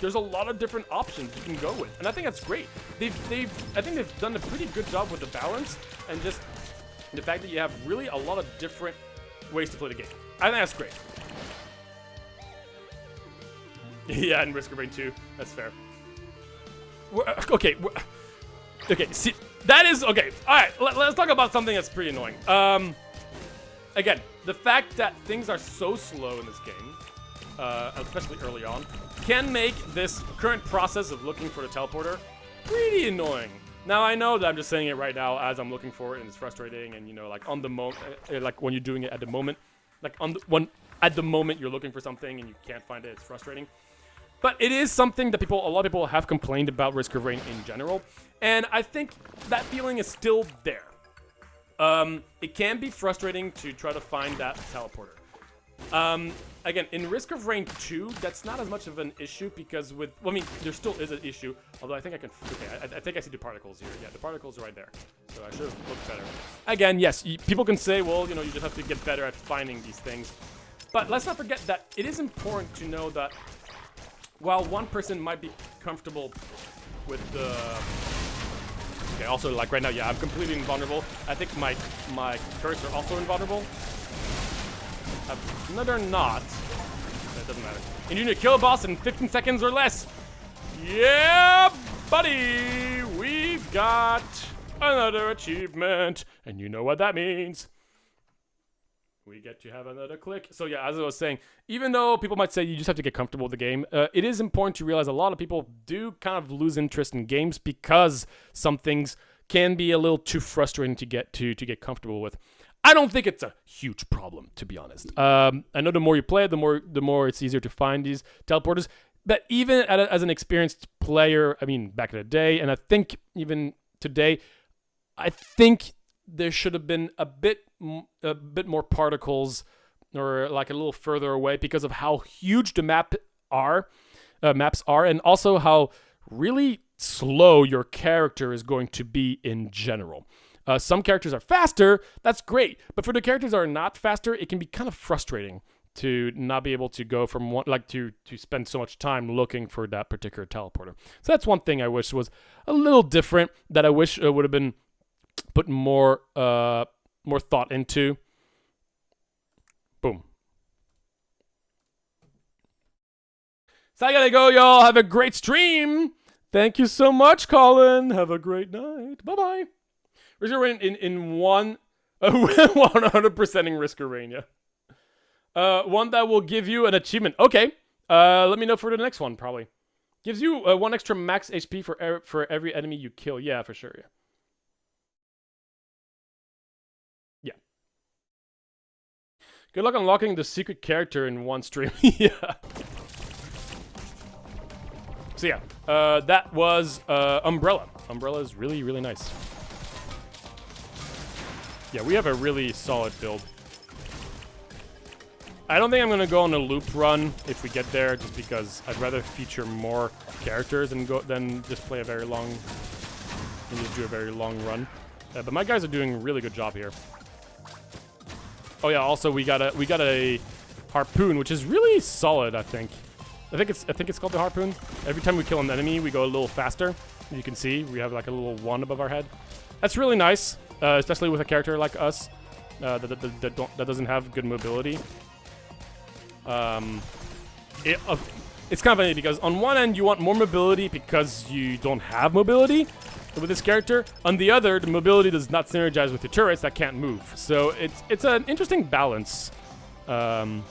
There's a lot of different options you can go with, and I think that's great. I think they've done a pretty good job with the balance, and just the fact that you have really a lot of different ways to play the game. I think that's great. Yeah, and Risk of Rain 2. That's fair. Okay, see, that is... Okay, alright, let's talk about something that's pretty annoying. Again, the fact that things are so slow in this game, especially early on, can make this current process of looking for the teleporter pretty annoying. Now, I know that I'm just saying it right now as I'm looking for it, and it's frustrating, and, you know, like, on the moment... like, when you're doing it at the moment, like, at the moment you're looking for something and you can't find it, it's frustrating. But it is something that a lot of people have complained about Risk of Rain in general, and I think that feeling is still there. It can be frustrating to try to find that teleporter. Again, in Risk of Rain 2, that's not as much of an issue because well, I mean, there still is an issue, although I think I can... Okay, I think I see the particles here. Yeah, the particles are right there, so I should have looked better. Again, yes, people can say, well, you know, you just have to get better at finding these things. But let's not forget that it is important to know that while one person might be comfortable with the... Okay, also, like, right now, yeah, I'm completely invulnerable. I think my turrets are also invulnerable. No, they're not. It doesn't matter. And you need to kill a boss in 15 seconds or less. Yeah, buddy! We've got another achievement. And you know what that means. We get to have another click. So yeah, as I was saying, even though people might say you just have to get comfortable with the game, it is important to realize a lot of people do kind of lose interest in games because some things can be a little too frustrating to get comfortable with. I don't think it's a huge problem, to be honest. I know the more you play it, the more it's easier to find these teleporters. But even as an experienced player, I mean, back in the day, and I think even today, I think there should have been a bit more particles, or like a little further away, because of how huge the maps are, and also how really slow your character is going to be in general. Some characters are faster, that's great, but for the characters that are not faster, it can be kind of frustrating to not be able to go from one, like to spend so much time looking for that particular teleporter. So that's one thing I wish was a little different, that I wish would have been put more thought into. Boom. So I gotta go, y'all. Have a great stream. Thank you so much, Colin. Have a great night. Bye-bye. Risk of Rain in one... 100%ing Risk of Rain, yeah. One that will give you an achievement. Okay. Let me know for the next one, probably. Gives you 1 extra max HP for every enemy you kill. Yeah, for sure, yeah. Yeah. Good luck unlocking the secret character in one stream. Yeah. So yeah, that was Umbrella. Umbrella is really, really nice. Yeah, we have a really solid build. I don't think I'm gonna go on a loop run if we get there, just because I'd rather feature more characters and than just play a very long and just do a very long run. But my guys are doing a really good job here. Oh yeah, also we got a harpoon, which is really solid. I think it's called the harpoon. Every time we kill an enemy, we go a little faster. You can see we have like a little 1 above our head. That's really nice, especially with a character like us that doesn't have good mobility. It's kind of funny because on one end you want more mobility because you don't have mobility with this character. On the other, the mobility does not synergize with your turrets that can't move. So it's an interesting balance that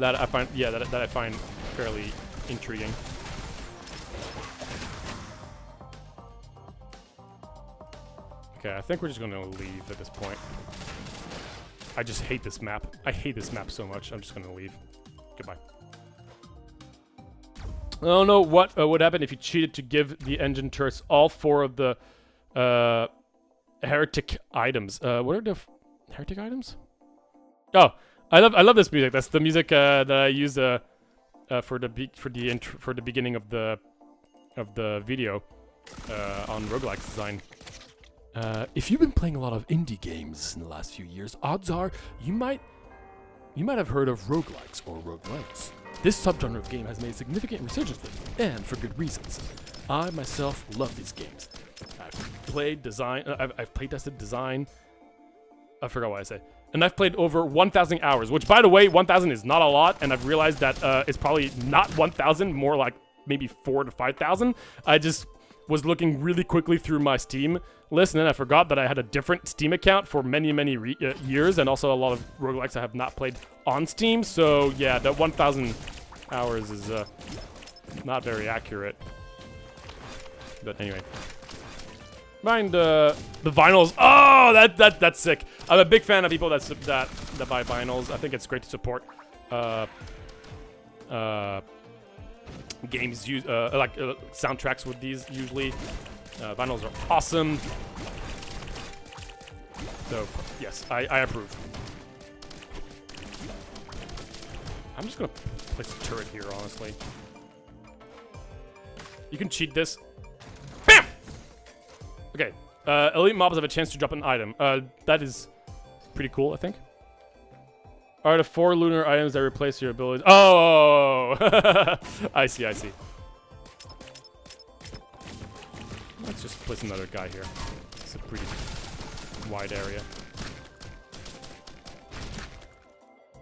I find that I find fairly intriguing. Okay, I think we're just gonna leave at this point. I just hate this map. I hate this map so much. I'm just gonna leave. Goodbye. I don't know what would happen if you cheated to give the engine turrets all 4 of the heretic items. What are the heretic items? Oh, I love this music. That's the music that I use for the beginning of the video on roguelike design. If you've been playing a lot of indie games in the last few years, odds are you might have heard of roguelikes or roguelites. This subgenre of game has made a significant resurgence lately, and for good reasons. I myself love these games. I've played design. I've playtested design. I forgot what I said. And I've played over 1,000 hours, which, by the way, 1,000 is not a lot, and I've realized that it's probably not 1,000, more like maybe 4,000 to 5,000. I just was looking really quickly through my Steam list, and then I forgot that I had a different Steam account for many years, and also a lot of roguelikes I have not played on Steam. So yeah, that 1,000 hours is not very accurate. But anyway, mind the vinyls. Oh, that's sick. I'm a big fan of people that buy vinyls. I think it's great to support games use like soundtracks with these. Usually vinyls are awesome, so yes, I approve. I'm just gonna place a turret here, honestly. You can cheat this. Bam! Okay, elite mobs have a chance to drop an item. That is pretty cool, I think. Are the 4 lunar items that replace your abilities? Oh! I see. Let's just place another guy here. It's a pretty wide area.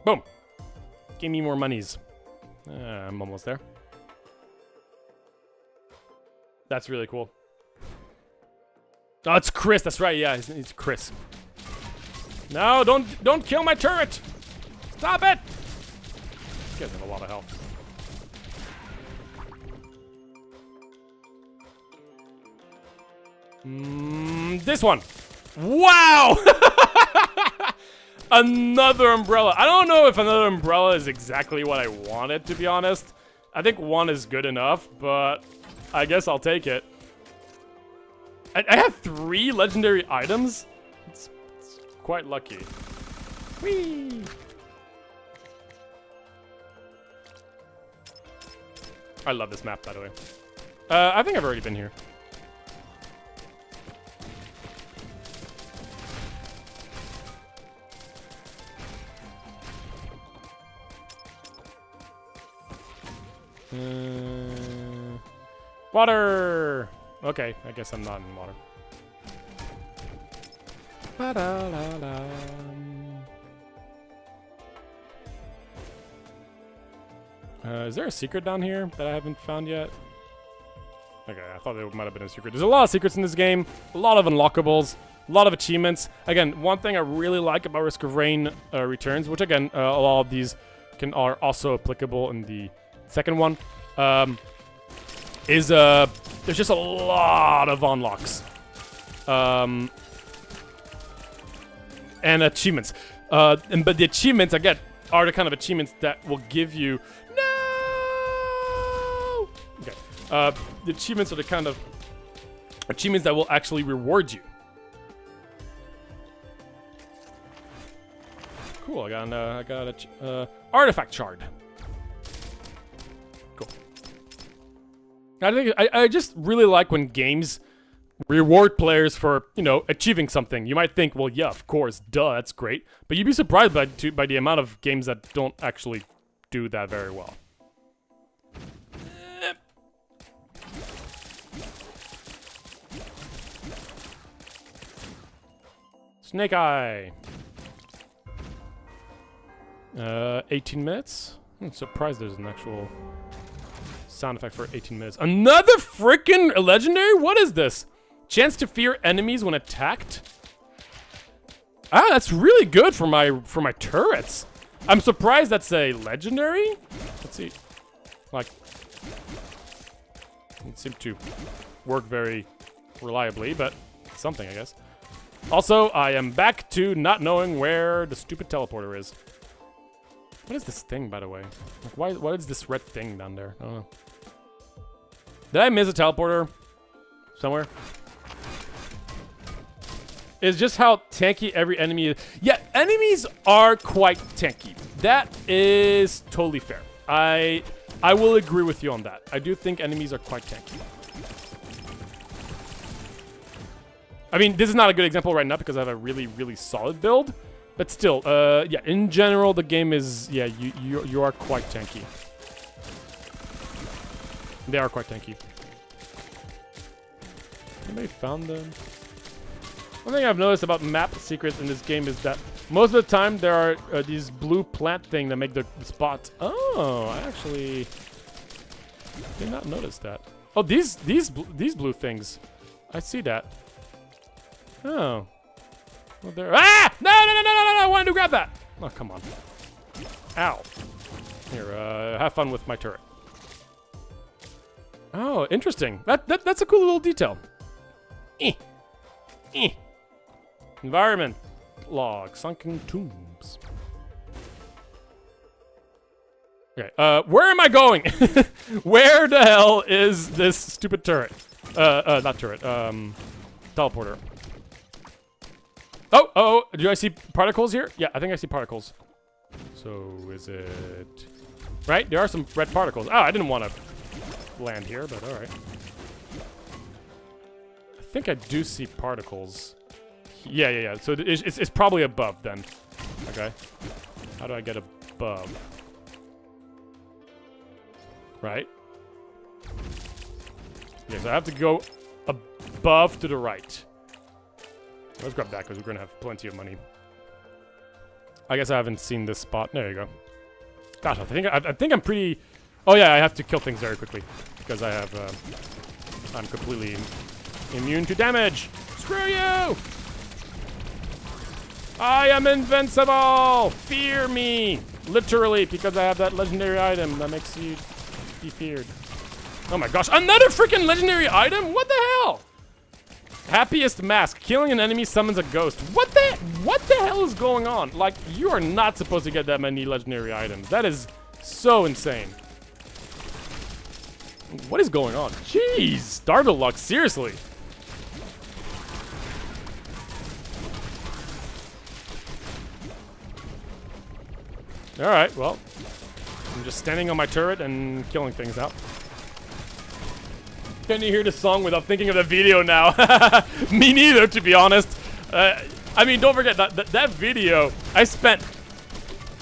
Boom! Give me more monies. I'm almost there. That's really cool. Oh, it's Chris. That's right. Yeah, it's Chris. No, don't kill my turret! Stop it! These guys have a lot of health. This one. Wow! Another umbrella. I don't know if another umbrella is exactly what I wanted, to be honest. I think 1 is good enough, but I guess I'll take it. I have 3 legendary items. It's quite lucky. Whee! I love this map, by the way. I think I've already been here. Water! Okay, I guess I'm not in water. Ba-da-la-la. Is there a secret down here that I haven't found yet? Okay, I thought there might have been a secret. There's a lot of secrets in this game, a lot of unlockables, a lot of achievements. Again, one thing I really like about Risk of Rain Returns, which again, a lot of these are also applicable in the second one, is there's just a lot of unlocks. And achievements. But the achievements, again, are the kind of achievements that will give you... No! Okay. The achievements are the kind of achievements that will actually reward you. Cool, I got a artifact shard. Cool. I just really like when games reward players for, you know, achieving something. You might think, well, yeah, of course, duh, that's great. But you'd be surprised by the amount of games that don't actually do that very well. Snake Eye. 18 minutes? I'm surprised there's an actual sound effect for 18 minutes. Another freaking legendary? What is this? Chance to fear enemies when attacked? Ah, that's really good for my turrets. I'm surprised that's a legendary. Let's see. Like, it seemed to work very reliably, but something, I guess. Also, I am back to not knowing where the stupid teleporter is. What is this thing, by the way? Like, why is this red thing down there? I don't know. Did I miss a teleporter somewhere? It's just how tanky every enemy is. Yeah, enemies are quite tanky. That is totally fair. I will agree with you on that. I do think enemies are quite tanky. I mean, this is not a good example right now because I have a really, really solid build. But still, yeah, in general, the game is, yeah, you are quite tanky. They are quite tanky. Anybody found them? One thing I've noticed about map secrets in this game is that most of the time there are these blue plant things that make the spots. Oh, I actually did not notice that. Oh, these blue things. I see that. Oh. Well, there. Ah! No! I wanted to grab that. Oh, come on. Ow. Here, have fun with my turret. Oh, interesting. That's a cool little detail. Environment log, sunken tombs. Okay, where am I going? Where the hell is this stupid turret? Not turret, teleporter. Oh, do I see particles here? Yeah, I think I see particles. So, is it... Right? There are some red particles. Oh, I didn't want to land here, but alright. I think I do see particles. Yeah. So it's probably above then. Okay. How do I get above? Right? Yeah, so I have to go above to the right. Let's grab that because we're going to have plenty of money. I guess I haven't seen this spot. There you go. Gosh, I think I'm pretty... Oh yeah, I have to kill things very quickly because I have... I'm completely immune to damage. Screw you! I am invincible! Fear me! Literally, because I have that legendary item that makes you be feared. Oh my gosh, another freaking legendary item? What the hell? Happiest mask. Killing an enemy summons a ghost. What the hell is going on? Like, you are not supposed to get that many legendary items. That is so insane. What is going on? Jeez, startle luck, seriously. Alright, well, I'm just standing on my turret and killing things out. Can you hear the song without thinking of the video now? Me neither, to be honest. I mean, don't forget that video, I spent...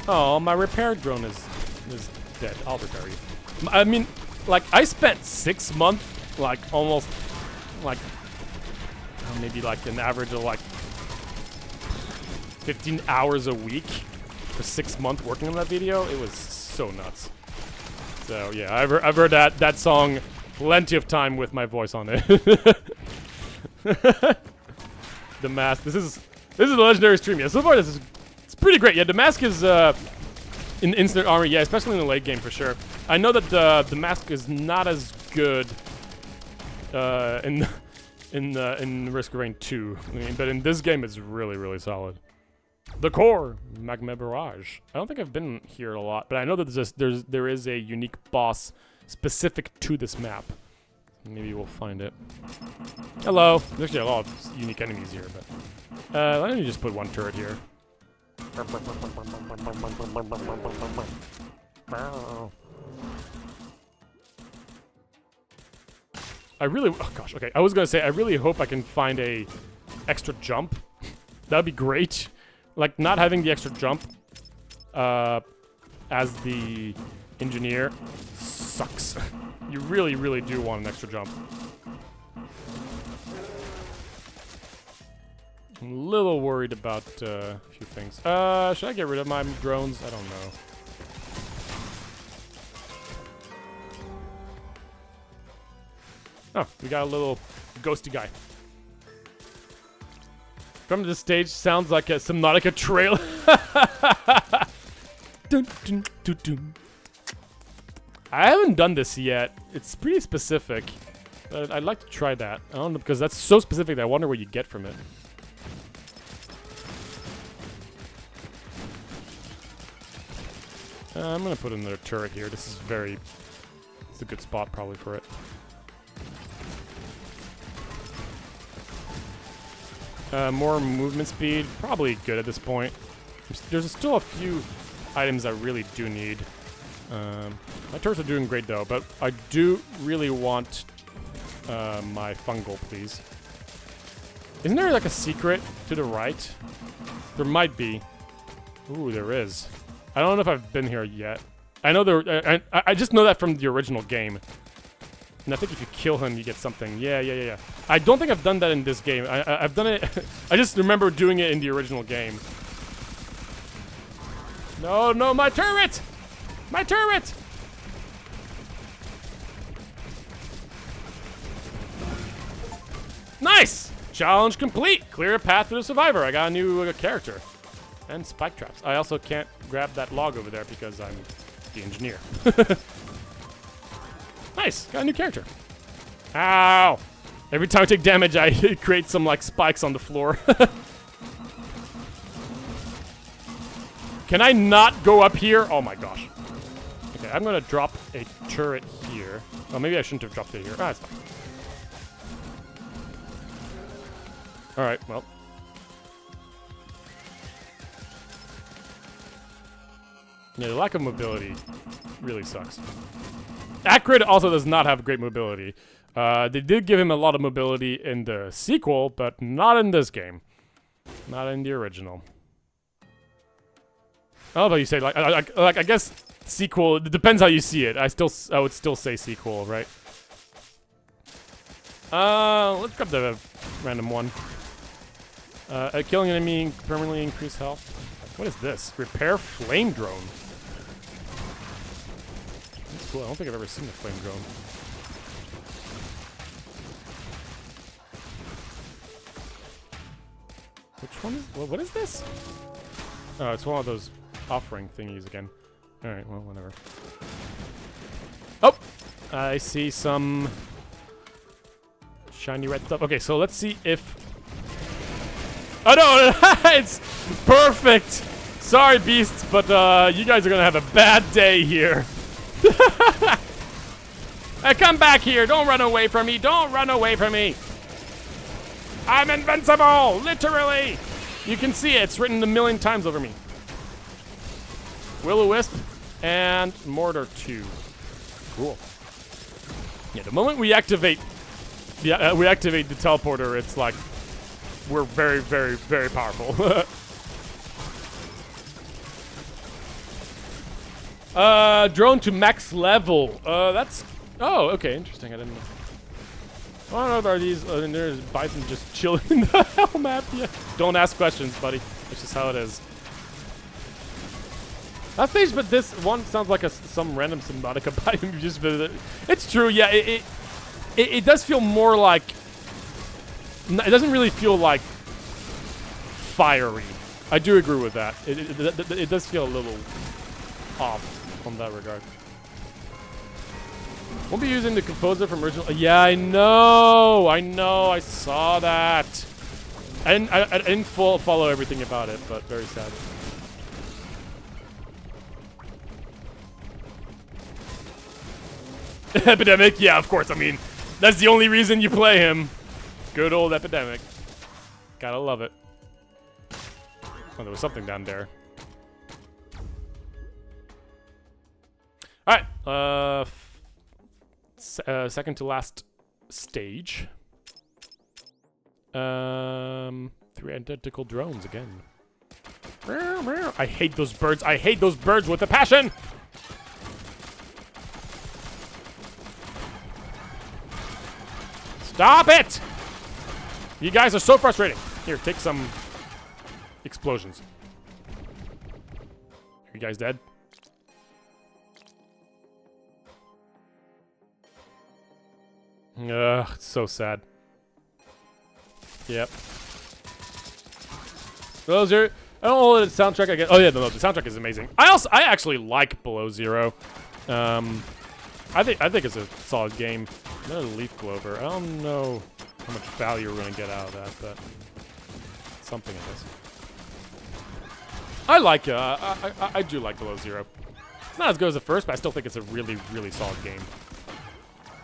Oh, my repair drone is dead. I'll repair you. I mean, like, I spent 6 months, like, almost, like, maybe, like, an average of, like, 15 hours a week for 6 months working on that video. It was so nuts. So, yeah, I've heard that song plenty of time with my voice on it. The mask. This is a legendary stream. Yeah, so far it's pretty great. Yeah, the mask is in instant armor. Yeah, especially in the late game for sure. I know that the mask is not as good in Risk of Rain 2, but in this game it's really solid. The core, Magma Barrage. I don't think I've been here a lot, but I know that there is a unique boss specific to this map. Maybe we'll find it. Hello. There's actually a lot of unique enemies here, but let me just put one turret here. Oh gosh, okay. I was gonna say I really hope I can find a extra jump. That'd be great. Like, not having the extra jump as the engineer sucks. You really do want an extra jump. I'm a little worried about a few things. Should I get rid of my drones? I don't know. Oh, we got a little ghosty guy. From the stage, sounds like a Subnautica trailer. Dun, dun, dun, dun. I haven't done this yet. It's pretty specific. But I'd like to try that. I don't know, because that's so specific that I wonder what you get from it. I'm gonna put another turret here. This is it's a good spot probably for it. More movement speed, probably good at this point. There's still a few items I really do need. My turrets are doing great though, but I do really want my fungal, please. Isn't there like a secret to the right? There might be. Ooh, there is. I don't know if I've been here yet. I know there. I just know that from the original game. And I think if you kill him, you get something. Yeah. I don't think I've done that in this game. I've done it. I just remember doing it in the original game. No, my turret! My turret! Nice! Challenge complete. Clear a path to the survivor. I got a new character. And spike traps. I also can't grab that log over there because I'm the engineer. Nice! Got a new character. Ow! Every time I take damage, I create some, like, spikes on the floor. Can I not go up here? Oh my gosh. Okay, I'm gonna drop a turret here. Oh, maybe I shouldn't have dropped it here. Ah, it's fine. Alright, well. Yeah, the lack of mobility really sucks. Acrid also does not have great mobility. They did give him a lot of mobility in the sequel, but not in this game. Not in the original. Oh, but you say like I guess sequel. It depends how you see it. I would still say sequel, right? Let's grab the random one. Killing an enemy permanently increase health. What is this? Repair flame drone. That's cool. I don't think I've ever seen a flame drone. Which one is? Well, what is this? Oh, it's one of those offering thingies again. All right. Well, whatever. Oh, I see some shiny red stuff. Okay, so let's see if. Oh no! It's perfect. Sorry, beasts, but you guys are gonna have a bad day here. Hey, come back here! Don't run away from me! Don't run away from me! I'm invincible! Literally! You can see it. It's written a million times over me. Will-O-Wisp and Mortar 2. Cool. Yeah, the moment we activate the teleporter, it's like we're very, very, very powerful. Drone to max level. That's. Oh, okay, interesting. I didn't know. I don't know. Are these? There's Bison just chilling in the hell map. Yeah. Don't ask questions, buddy. It's just how it is. That stage, but this one sounds like some random Subnautica biome you just visited. It's true, yeah. it does feel more like... It doesn't really feel like fiery. I do agree with that. It does feel a little off on that regard. We'll be using the composer from original... Yeah, I know! I saw that! I didn't follow everything about it, but very sad. Epidemic? Yeah, of course. I mean, that's the only reason you play him. Good old Epidemic. Gotta love it. Oh, there was something down there. Alright, second to last stage. 3 identical drones again. I hate those birds. I hate those birds with a passion! Stop it! You guys are so frustrating. Here, take some explosions. Are you guys dead? Ugh, it's so sad. Yep. Those are... I don't know the soundtrack I get. Oh yeah, no, the soundtrack is amazing. I actually like Below Zero. I think it's a solid game. Another Leaf Clover. I don't know how much value we're gonna get out of that, but something I guess. I like I do like Below Zero. It's not as good as the first, but I still think it's a really, really solid game.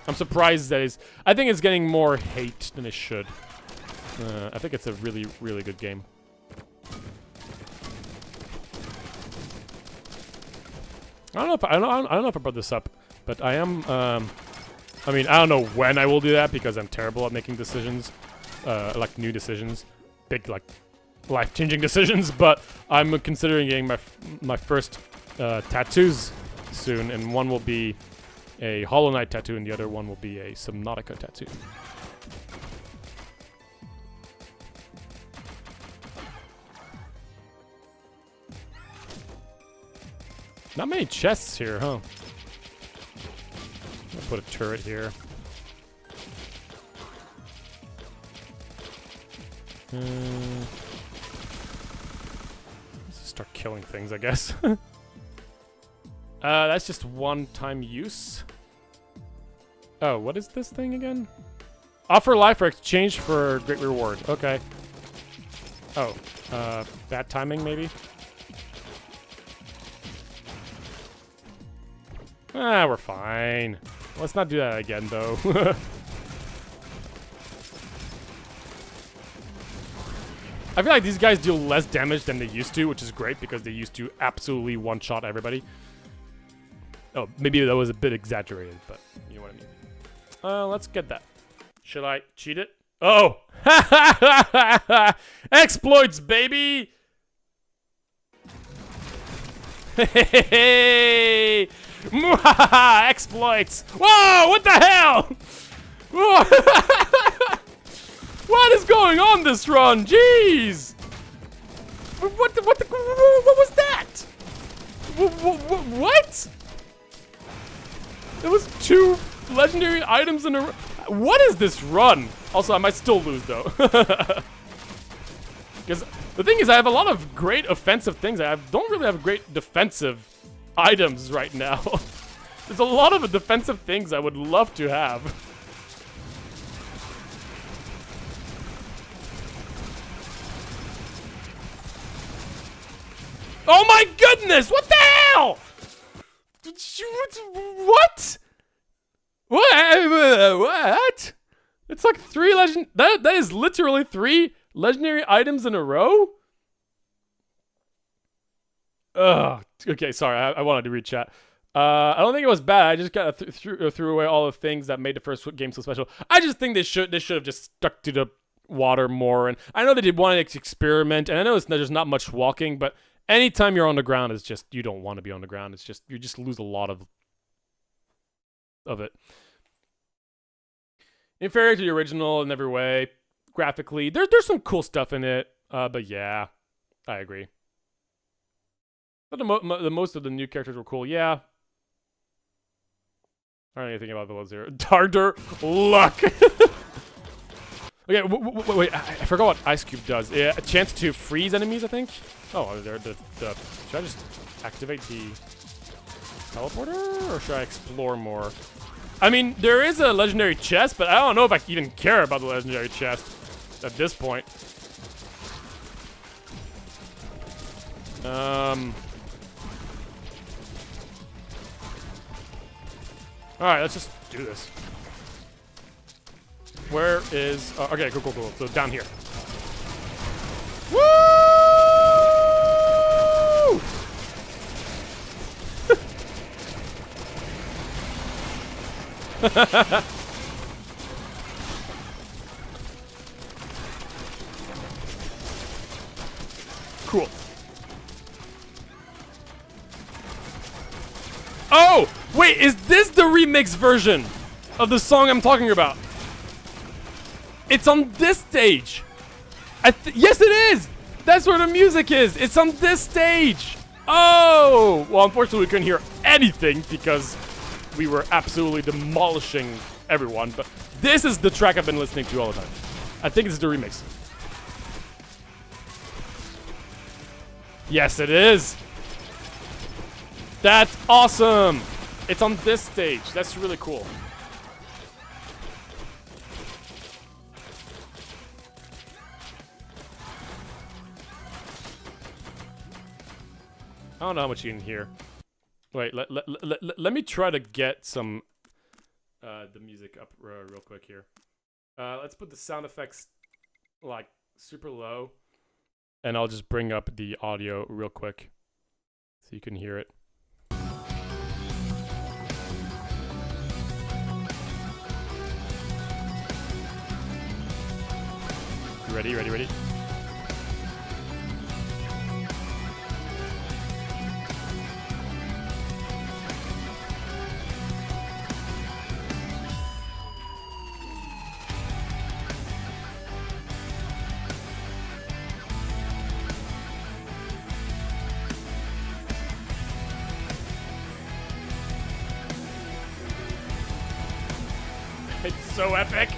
I'm surprised that I think it's getting more hate than it should. I think it's a really, really good game. I don't know if I brought this up, but I am. I mean, I don't know when I will do that because I'm terrible at making decisions, like new decisions, big like life-changing decisions. But I'm considering getting my first tattoos soon, and one will be a Hollow Knight tattoo, and the other one will be a Subnautica tattoo. Not many chests here, huh? I'll put a turret here. Let's just start killing things, I guess. That's just one-time use. Oh, what is this thing again? Offer life for exchange for great reward. Okay. Oh, bad timing, maybe? Ah, we're fine. Let's not do that again, though. I feel like these guys deal less damage than they used to, which is great because they used to absolutely one-shot everybody. Oh, maybe that was a bit exaggerated, but you know what I mean. Let's get that. Should I cheat it? Oh! Exploits, baby! Hey! Exploits! Whoa! What the hell? What is going on this run? Jeez! What was that? What? There was 2 legendary items in a row. What is this run? Also, I might still lose though. Because the thing is, I have a lot of great offensive things. I don't really have great defensive items right now. There's a lot of defensive things I would love to have. Oh my goodness! What the hell? What? What? It's like 3 legend. That is literally 3 legendary items in a row. Ugh. Okay, sorry. I wanted to read chat. I don't think it was bad. I just kind of threw away all the things that made the first game so special. I just think they should have just stuck to the water more. And I know they did want to experiment, and I know there's not much walking, but anytime you're on the ground, it's just you don't want to be on the ground. It's just you just lose a lot of it. Inferior to the original in every way. Graphically, there's some cool stuff in it. But yeah, I agree. But the most of the new characters were cool. Yeah. I don't know anything about the below zero. Harder luck. Okay, wait, I forgot what Ice Cube does. Yeah, a chance to freeze enemies, I think. Oh, should I just activate the teleporter, or should I explore more? I mean, there is a legendary chest, but I don't know if I even care about the legendary chest at this point. Alright, let's just do this. Where is... okay, cool. So down here. Woo! Cool. Oh! Wait, is this the remix version of the song I'm talking about? It's on this stage. Yes, it is. That's where the music is. It's on this stage. Oh! Well, unfortunately, we couldn't hear anything because we were absolutely demolishing everyone. But this is the track I've been listening to all the time. I think it's the remix. Yes, it is. That's awesome. It's on this stage. That's really cool. I don't know how much you can hear. Wait, let me try to get some the music up real quick here. Let's put the sound effects like super low, and I'll just bring up the audio real quick so you can hear it. You ready? Ready? It's so epic.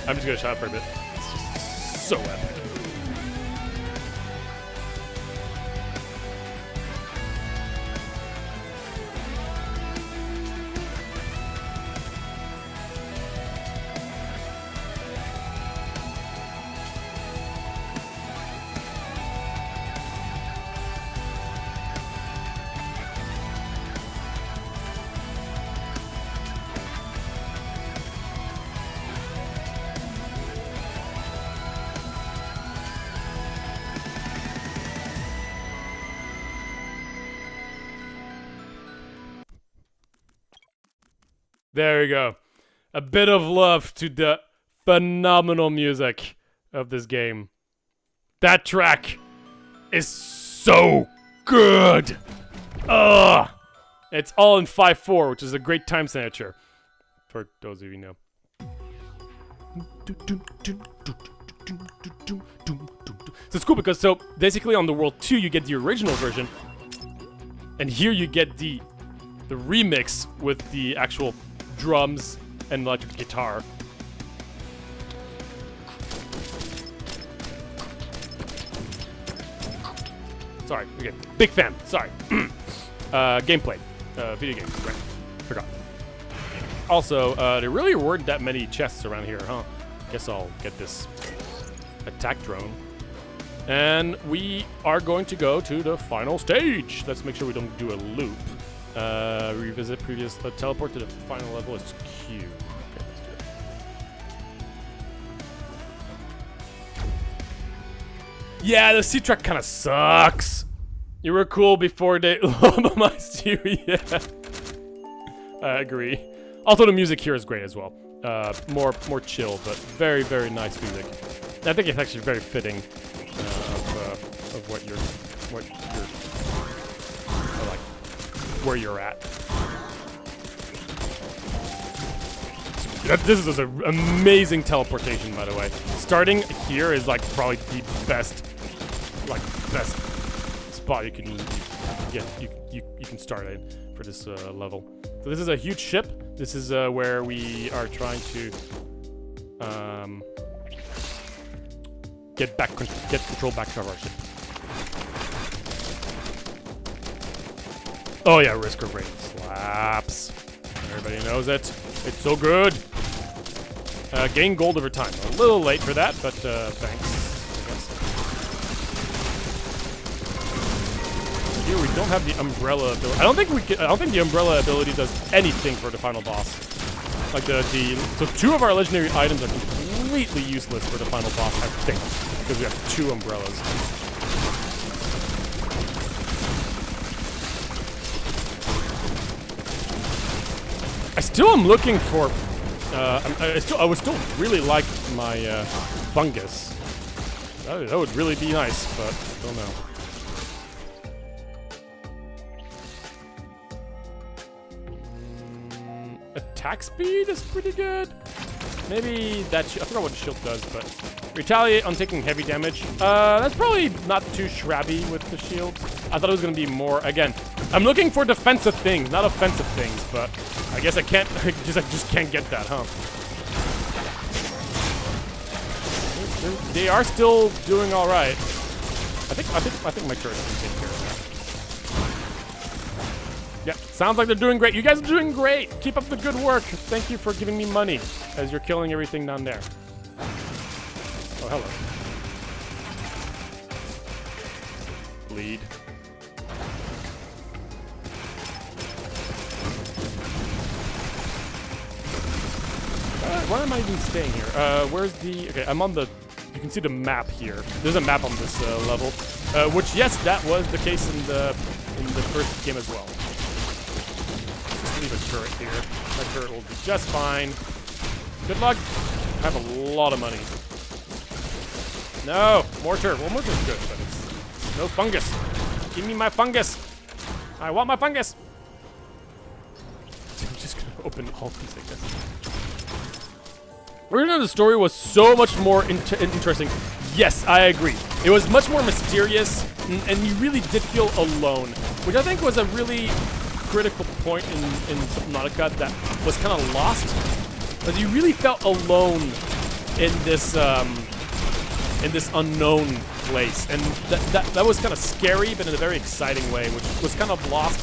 I'm just gonna shut up for a bit. It's just so epic. There we go. A bit of love to the phenomenal music of this game. That track is so good. Ugh. It's all in 5/4, which is a great time signature. For those of you who know. So it's cool because basically on the World 2 you get the original version, and here you get the remix with the actual drums and electric guitar. Sorry, okay, big fan. Sorry. Gameplay, video game. Right, forgot. Also, there really weren't that many chests around here, huh? Guess I'll get this attack drone. And we are going to go to the final stage. Let's make sure we don't do a loop. Revisit previous, teleport to the final level is Q. Okay, let's do it. Yeah, the C-track kind of sucks. You were cool before they lobotomized you, yeah. I agree. Also, the music here is great as well. More chill, but very, very nice music. I think it's actually very fitting of what you're where you're at. It's This is an amazing teleportation, by the way. Starting here is like probably the best spot you can get. You can start in for this level. So this is a huge ship. This is where we are trying to get control back to our ship. Oh yeah, risk of rain slaps. Everybody knows it. It's so good. Gain gold over time. A little late for that, but thanks. Here we don't have the umbrella ability. I don't think the umbrella ability does anything for the final boss. Like so 2 of our legendary items are completely useless for the final boss, I think, because we have 2 umbrellas. I still am looking for. I would still really like my fungus. That would really be nice, but I don't know. Attack speed is pretty good. Maybe that. I forgot what the shield does, but retaliate on taking heavy damage. That's probably not too shabby with the shield. I thought it was gonna be more. Again, I'm looking for defensive things, not offensive things, but I guess I can't. I just can't get that, huh? They are still doing all right. I think my turret can take care of that. Yeah, sounds like they're doing great. You guys are doing great. Keep up the good work. Thank you for giving me money as you're killing everything down there. Oh, hello. Bleed. Why am I even staying here? Where's the... Okay, I'm on the... You can see the map here. There's a map on this level. Which, yes, that was the case in the first game as well. Just leave a turret here. My turret will be just fine. Good luck. I have a lot of money. No! Mortar. Well, mortar's good, but it's... No fungus. Give me my fungus. I want my fungus. I'm just gonna open all these, I guess. Version of the story was so much more interesting. Yes, I agree. It was much more mysterious, and you really did feel alone, which I think was a really critical point in Subnautica that was kind of lost, because you really felt alone in this unknown place, and that was kind of scary, but in a very exciting way, which was kind of lost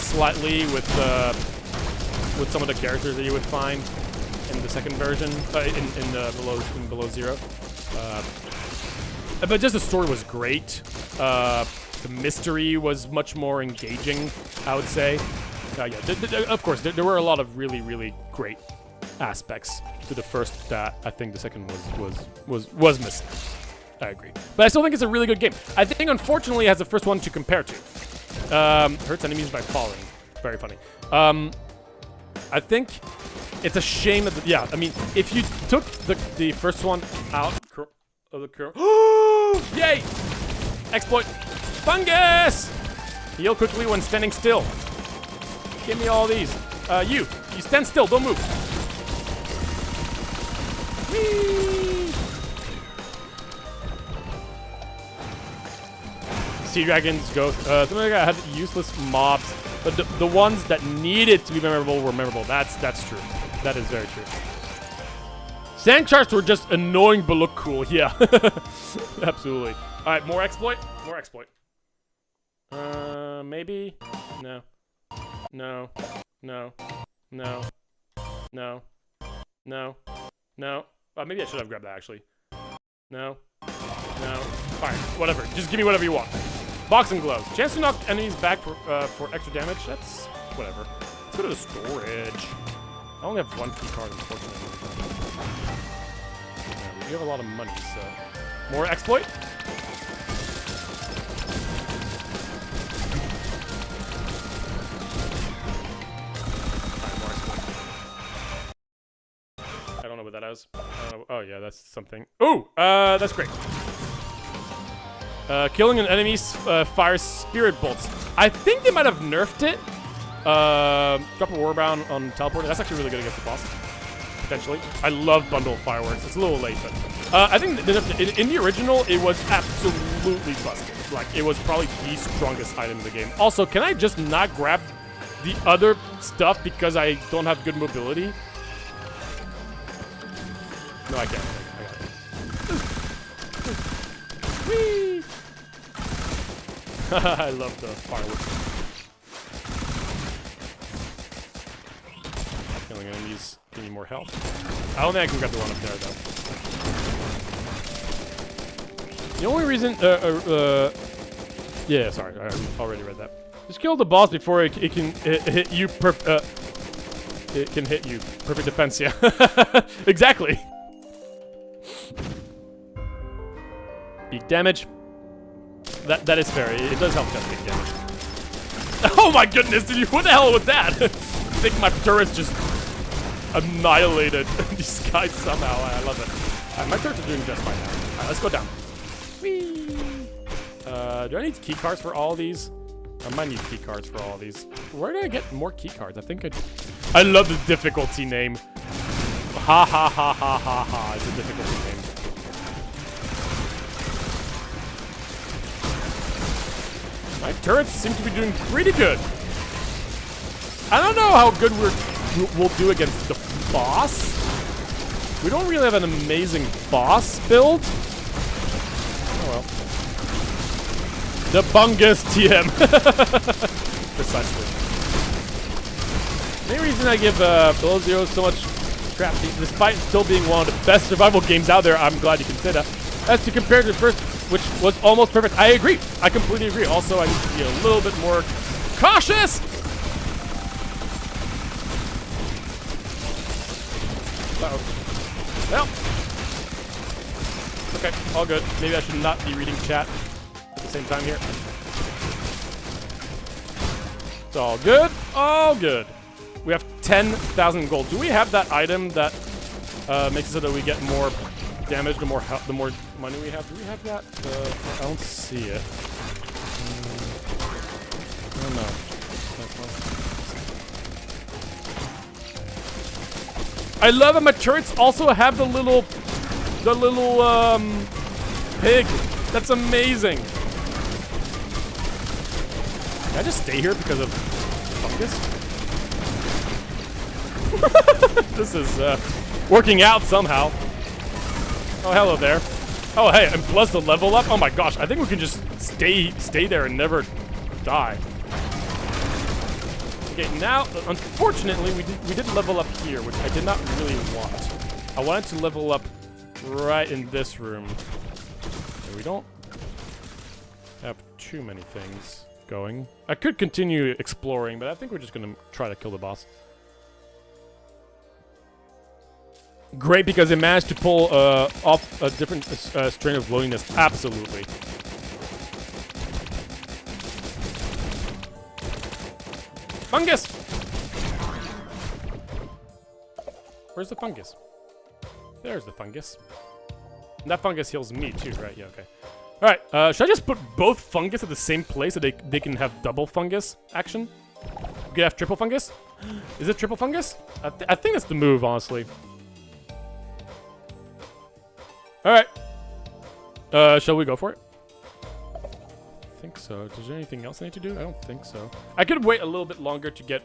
slightly with some of the characters that you would find in the second version, in Below Zero. But just the story was great. The mystery was much more engaging, I would say. Yeah, of course, there were a lot of really, really great aspects to the first that I think the second was missing. I agree. But I still think it's a really good game. I think, unfortunately, it has the first one to compare to. Hurts enemies by falling. Very funny. I think it's a shame that I mean, if you took the first one out of the curve, yay! Exploit fungus. Heal quickly when standing still. Give me all these. You stand still. Don't move. Whee! Sea dragons, ghosts. Something like I had useless mobs. But the ones that needed to be memorable were memorable. That's true. That is very true. Sand sharks were just annoying but look cool. Yeah. Absolutely. Alright, more exploit? More exploit. Maybe? No. No. No. No. No. No. No. Maybe I should have grabbed that, actually. No. No. Fine. Whatever. Just give me whatever you want. Boxing gloves. Chance to knock enemies back for extra damage. That's whatever. Let's go to the storage. I only have one key card, unfortunately. Yeah, we have a lot of money, so... More exploit? Alright, more exploit. I don't know what that is. Oh, yeah, that's something. Ooh! That's great. Killing an enemy fires spirit bolts. I think they might have nerfed it. Drop a warbound on teleporter. That's actually really good against the boss. potentially. I love bundle of fireworks. It's a little late, but I think in the original, it was absolutely busted. Like, it was probably the strongest item in the game. Also, can I just not grab the other stuff because I don't have good mobility? No, I can't. I got it. Whee! I love the fireworks. Killing enemies, give me more health. I don't think I can grab the one up there, though. The only reason, yeah, sorry, I already read that. Just kill the boss before it can hit you. It can hit you. Perfect defense, yeah. Exactly. Big damage. That is fair. It does help just big damage. Oh my goodness! Did you? What the hell was that? I think my turrets just annihilated these guys somehow. I love it. My turrets are doing just fine now. Alright, let's go down. Whee! Do I need key cards for all these? I might need key cards for all of these. Where do I get more key cards? I think I love the difficulty name. Ha ha ha ha ha ha. It's a difficulty name. My turrets seem to be doing pretty good. I don't know how good we'll do against the boss. We don't really have an amazing boss build. Oh well. The Bungus TM. Precisely. The main reason I give Below Zero so much crap, despite still being one of the best survival games out there, I'm glad you can say that. As to compare to the first, which was almost perfect. I agree. I completely agree. Also, I need to be a little bit more cautious. Uh-oh. Well. Okay, all good. Maybe I should not be reading chat at the same time here. It's all good. All good. We have 10,000 gold. Do we have that item that makes it so that we get more damage the more money we have? Do we have that? I don't see it. I don't know. I love that my turrets also have the little pig. That's amazing. Can I just stay here because of fungus? This is working out somehow. Oh, hello there. Oh, hey, and plus the level up. Oh my gosh, I think we can just stay there and never die. Okay, now, unfortunately, we did level up here, which I did not really want. I wanted to level up right in this room. Okay, we don't have too many things going. I could continue exploring, but I think we're just gonna try to kill the boss. Great, because it managed to pull off a different strain of loneliness. Absolutely. Fungus! Where's the fungus? There's the fungus. And that fungus heals me too, right? Yeah, okay. Alright, should I just put both fungus at the same place so they can have double fungus action? We could have triple fungus? Is it triple fungus? I think that's the move, honestly. Alright. Shall we go for it? I think so. Is there anything else I need to do? I don't think so. I could wait a little bit longer to get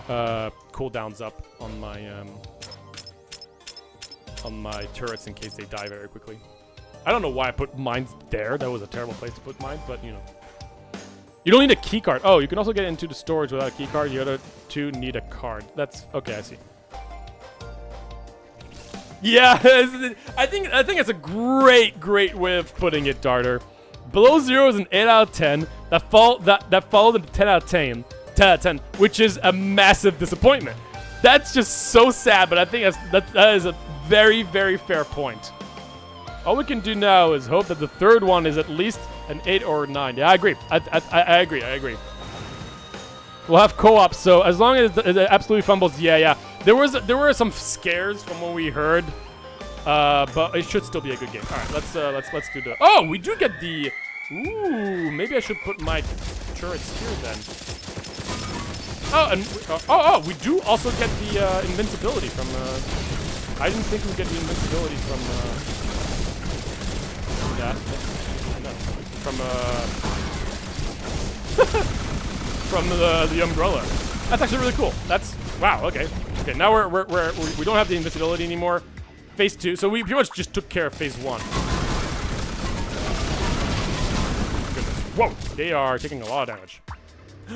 cooldowns up on my turrets in case they die very quickly. I don't know why I put mines there. That was a terrible place to put mines, but you know. You don't need a key card. Oh, you can also get into the storage without a key card. The other two need a card. That's okay. I see. Yeah, I think it's a great way of putting it, Darter. Below Zero is an 8 out of 10. That followed a 10 out of 10. 10 out of 10, which is a massive disappointment. That's just so sad, but I think that is a very, very fair point. All we can do now is hope that the third one is at least an 8 or 9. Yeah, I agree. I agree. We'll have co-op, so as long as it absolutely fumbles, yeah. There were some scares from what we heard, but it should still be a good game. All right, let's do the. Oh, we do get the. Ooh, maybe I should put my turrets here then. Oh, and we do also get the invincibility from. I didn't think we'd get the invincibility from that. No, from the umbrella. That's actually really cool. That's wow. Okay. Okay. Now we don't have the invincibility anymore. Phase 2. So we pretty much just took care of phase 1. Goodness. Whoa. They are taking a lot of damage.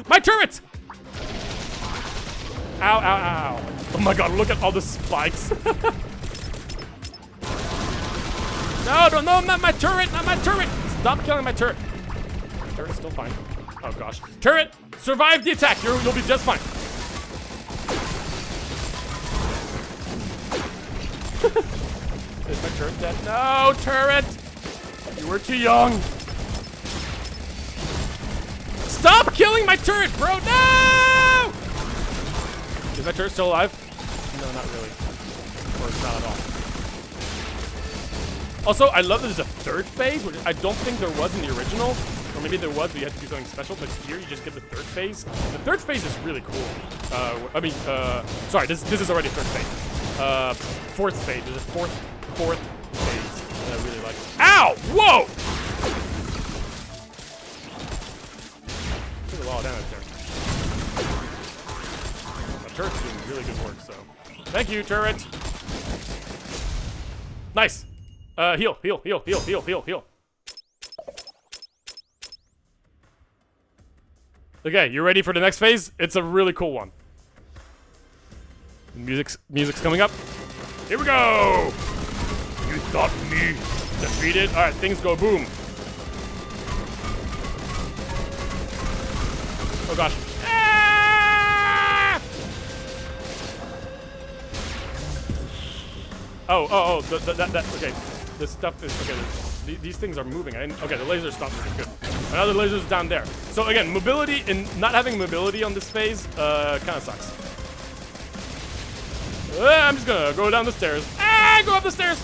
My turret! Ow, ow, ow. Oh my god, look at all the spikes. No, not my turret, not my turret. Stop killing my turret. My turret's still fine. Oh gosh. Turret, survive the attack. You'll be just fine. Is my turret dead? No, turret! You were too young. Stop killing my turret, bro! No! Is my turret still alive? No, not really. Or not at all. Also, I love that there's a third phase, which I don't think there was in the original. Or maybe there was, but you had to do something special. But here, you just get the third phase. The third phase is really cool. Sorry, this is already third phase. Fourth phase. There's a fourth phase that I really like. Ow! Whoa! Took a lot of damage there. My turret's doing really good work, so. Thank you, turret! Nice! Heal. Okay, you ready for the next phase? It's a really cool one. Music's coming up. Here we go! You thought me defeated? Alright, things go boom. Oh gosh. Ah! Okay. This stuff is, okay, these things are moving. Okay, the lasers stopped moving, good. Another laser's down there. So again, mobility, and not having mobility on this phase, kind of sucks. I'm just gonna go down the stairs. Ah, go up the stairs!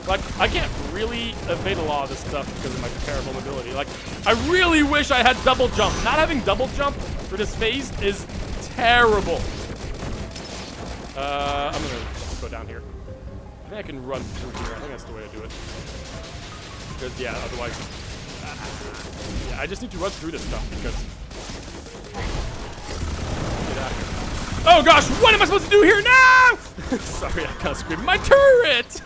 Like, I can't really evade a lot of this stuff because of my terrible mobility. Like, I really wish I had double jump. Not having double jump for this phase is terrible. I'm gonna go down here. I think I can run through here. I think that's the way to do it. Because, yeah, otherwise... yeah, I just need to run through this stuff because... Get out of here. Oh gosh, what am I supposed to do here now? Sorry, I kind of screamed. My turret!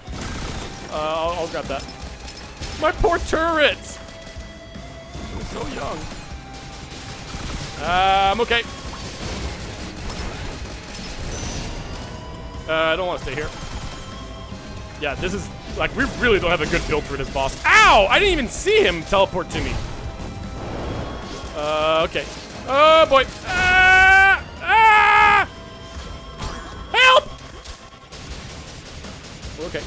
I'll grab that. My poor turret! I'm so young. I'm okay. I don't want to stay here. Yeah, this is, like, we really don't have a good build for this boss. Ow! I didn't even see him teleport to me. Okay. Oh, boy. Help! Okay.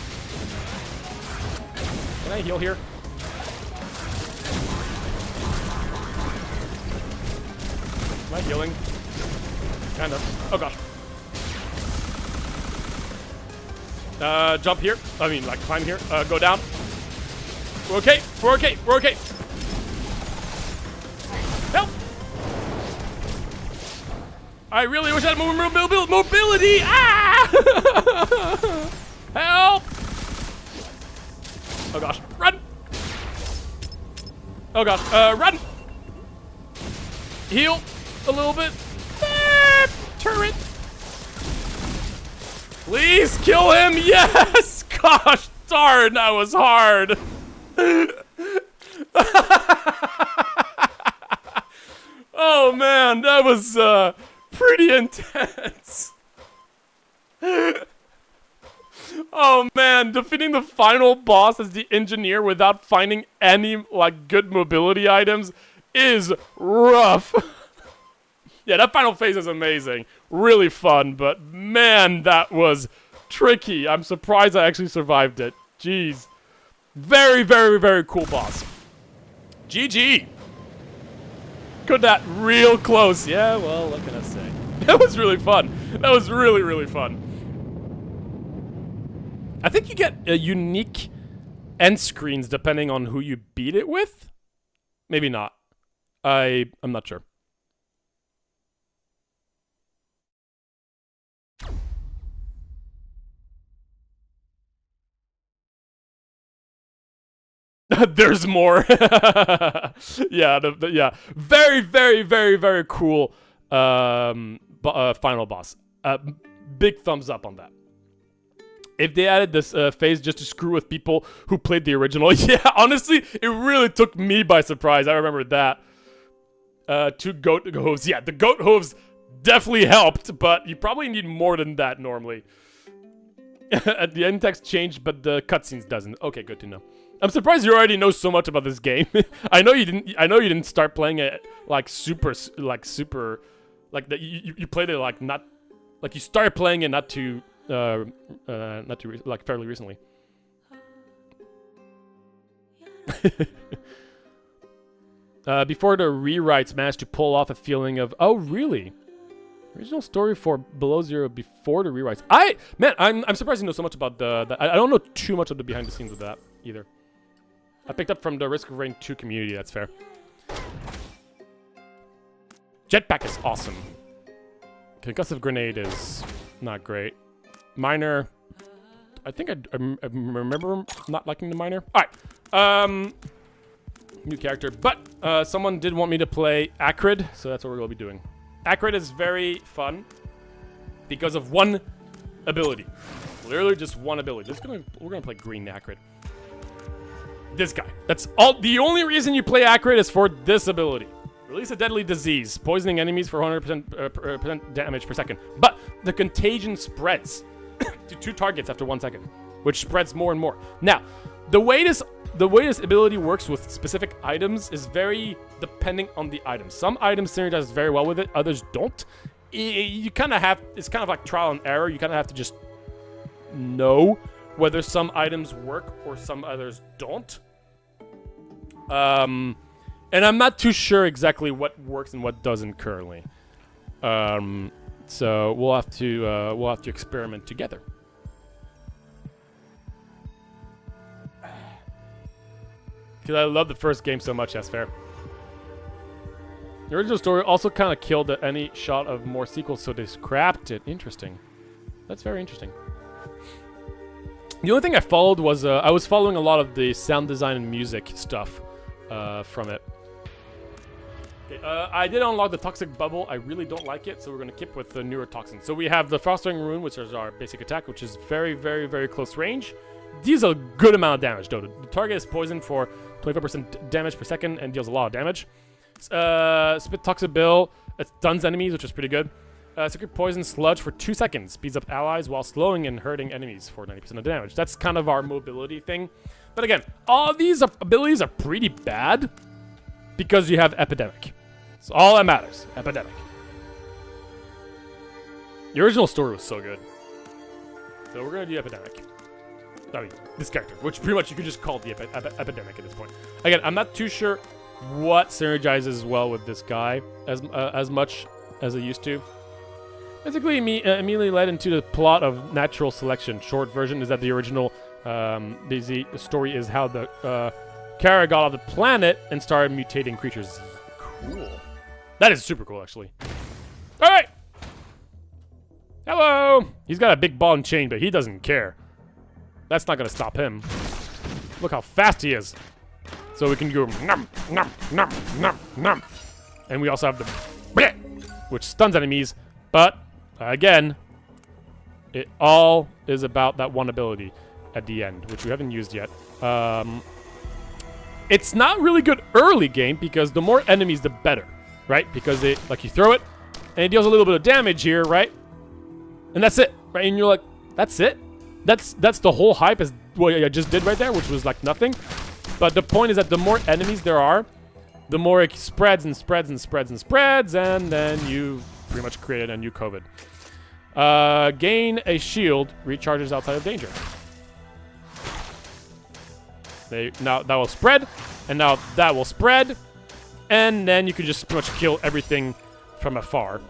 Can I heal here? Am I healing? Kind of. Oh, gosh. Jump here. I mean, like, climb here. Go down. We're okay. We're okay. We're okay. Help! I really wish I had more mobility. Ah! Help! Oh gosh, run! Oh gosh, run! Heal a little bit. Ah, turret! Please kill him! Yes! Gosh darn, that was hard. Oh man, that was pretty intense. Oh man, defeating the final boss as the engineer without finding any, like, good mobility items is rough. Yeah, that final phase is amazing. Really fun, but man, that was tricky. I'm surprised I actually survived it. Jeez. Very, very, very cool boss. GG. Got that real close. Yeah, well, what can I say? That was really fun. That was really, really fun. I think you get unique end screens depending on who you beat it with. Maybe not. I'm not sure. There's more. Yeah, yeah. Very, very, very, very cool final boss. Big thumbs up on that. If they added this phase just to screw with people who played the original, yeah, honestly, it really took me by surprise. I remember that. 2 goat hooves. Yeah, the goat hooves definitely helped, but you probably need more than that normally. The end text changed, but the cutscenes doesn't. Okay, good to know. I'm surprised you already know so much about this game. I know you didn't start playing it like super like that. You played it like not like you started playing it not too like fairly recently. Before the rewrites managed to pull off a feeling of, oh really? Original story for Below Zero before the rewrites. I'm surprised you know so much about I don't know too much of the behind the scenes of that either. I picked up from the Risk of Rain 2 community, that's fair. Jetpack is awesome. Concussive Grenade is not great. Miner, I think I remember not liking the Miner. Alright, new character, but someone did want me to play Acrid, so that's what we're going to be doing. Acrid is very fun because of one ability. Literally just one ability. We're gonna play green Acrid. This guy. That's all. The only reason you play Acrid is for this ability. Release a deadly disease, poisoning enemies for 100% damage per second. But the contagion spreads to 2 targets after 1 second, which spreads more and more. Now, the way this ability works with specific items is very depending on the item. Some items synergize very well with it, others don't. You kind of have, it's kind of like trial and error. You kind of have to just know whether some items work or some others don't. And I'm not too sure exactly what works and what doesn't currently. So we'll have to experiment together. Because I love the first game so much, that's fair. The original story also kind of killed any shot of more sequels, so they scrapped it. Interesting. That's very interesting. The only thing I followed was, I was following a lot of the sound design and music stuff from it. Okay, I did unlock the Toxic Bubble. I really don't like it, so we're going to keep with the newer toxins. So we have the Fostering Rune, which is our basic attack, which is very, very, very close range. Deals a good amount of damage, though. The target is poisoned for 25% damage per second and deals a lot of damage. Spit Toxic Bill, it stuns enemies, which is pretty good. Secret Poison Sludge for 2 seconds. Speeds up allies while slowing and hurting enemies for 90% of damage. That's kind of our mobility thing. But again, all these abilities are pretty bad because you have Epidemic. It's all that matters. Epidemic. The original story was so good. So we're going to do Epidemic. I mean, this character, which pretty much you could just call the Epidemic at this point. Again, I'm not too sure what synergizes well with this guy as much as it used to. Basically, immediately led into the plot of Natural Selection. Short version is that the original the story is how the Kara got off the planet and started mutating creatures. Cool. That is super cool, actually. All right. Hello. He's got a big ball and chain, but he doesn't care. That's not going to stop him. Look how fast he is. So we can go num, num, num, num, num. And we also have the bleh, which stuns enemies. But, again, it all is about that one ability at the end, which we haven't used yet. It's not really good early game because the more enemies, the better, right? Because it, like, you throw it, and it deals a little bit of damage here, right? And that's it, right? And you're like, that's it? That's the whole hype as what I just did right there, which was like nothing. But the point is that the more enemies there are, the more it spreads and spreads and spreads and spreads, and then you pretty much created a new COVID. Gain a shield, recharges outside of danger. Now that will spread, and now that will spread, and then you can just pretty much kill everything from afar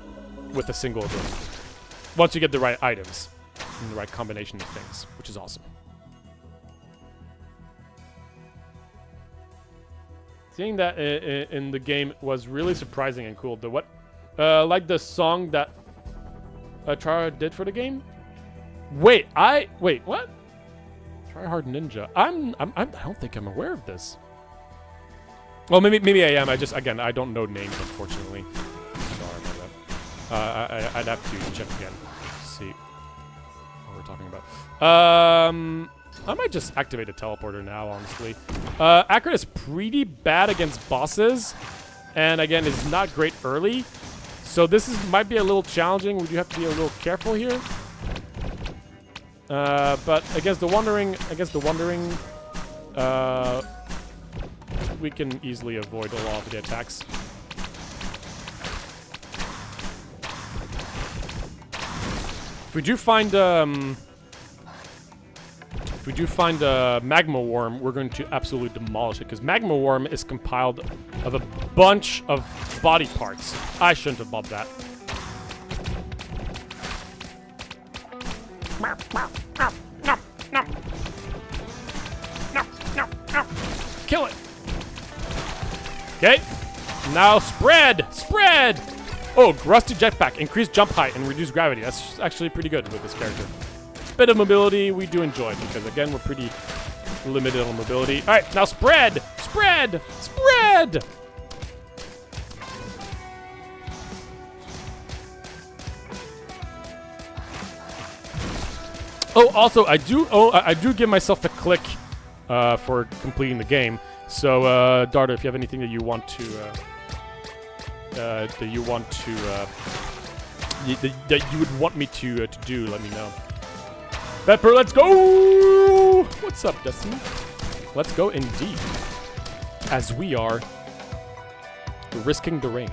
with a single ability. Once you get the right items. And the right combination of things, which is awesome. Seeing that in the game was really surprising and cool. Like the song that Chara did for the game? Wait, what? Try hard ninja. I don't think I'm aware of this. Well, maybe I am. I don't know names, unfortunately. Sorry about that. I'd have to check again. See what we're talking about. I might just activate a teleporter now, honestly. Accurate is pretty bad against bosses, and again, is not great early. So this might be a little challenging. We do have to be a little careful here. But against the Wandering, we can easily avoid a lot of the attacks. If we do find Magma Worm, we're going to absolutely demolish it, because Magma Worm is compiled of a bunch of body parts. I shouldn't have bought that. Kill it. Okay. Now spread! Spread! Oh, Rusty Jetpack. Increased jump height and reduced gravity. That's actually pretty good with this character. Bit of mobility we do enjoy, because again, we're pretty limited on mobility. Alright, now spread! Spread! Spread! Oh, also, I do give myself a click for completing the game. So, Darda, if you have anything that you want to that you would want me to do, let me know. Pepper, let's go! What's up, Destiny? Let's go indeed. As we are risking the rain.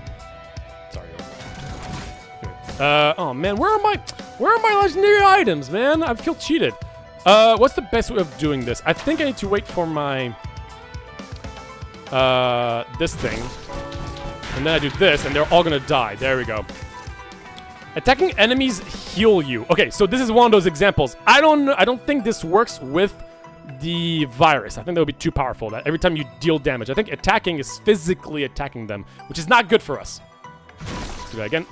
Sorry. Oh man, where are my legendary items, man? I feel cheated. What's the best way of doing this? I think I need to wait for my this thing. And then I do this, and they're all gonna die. There we go. Attacking enemies heal you. Okay, so this is one of those examples. I don't think this works with the virus. I think that would be too powerful. That every time you deal damage, I think attacking is physically attacking them, which is not good for us. Let's do that again.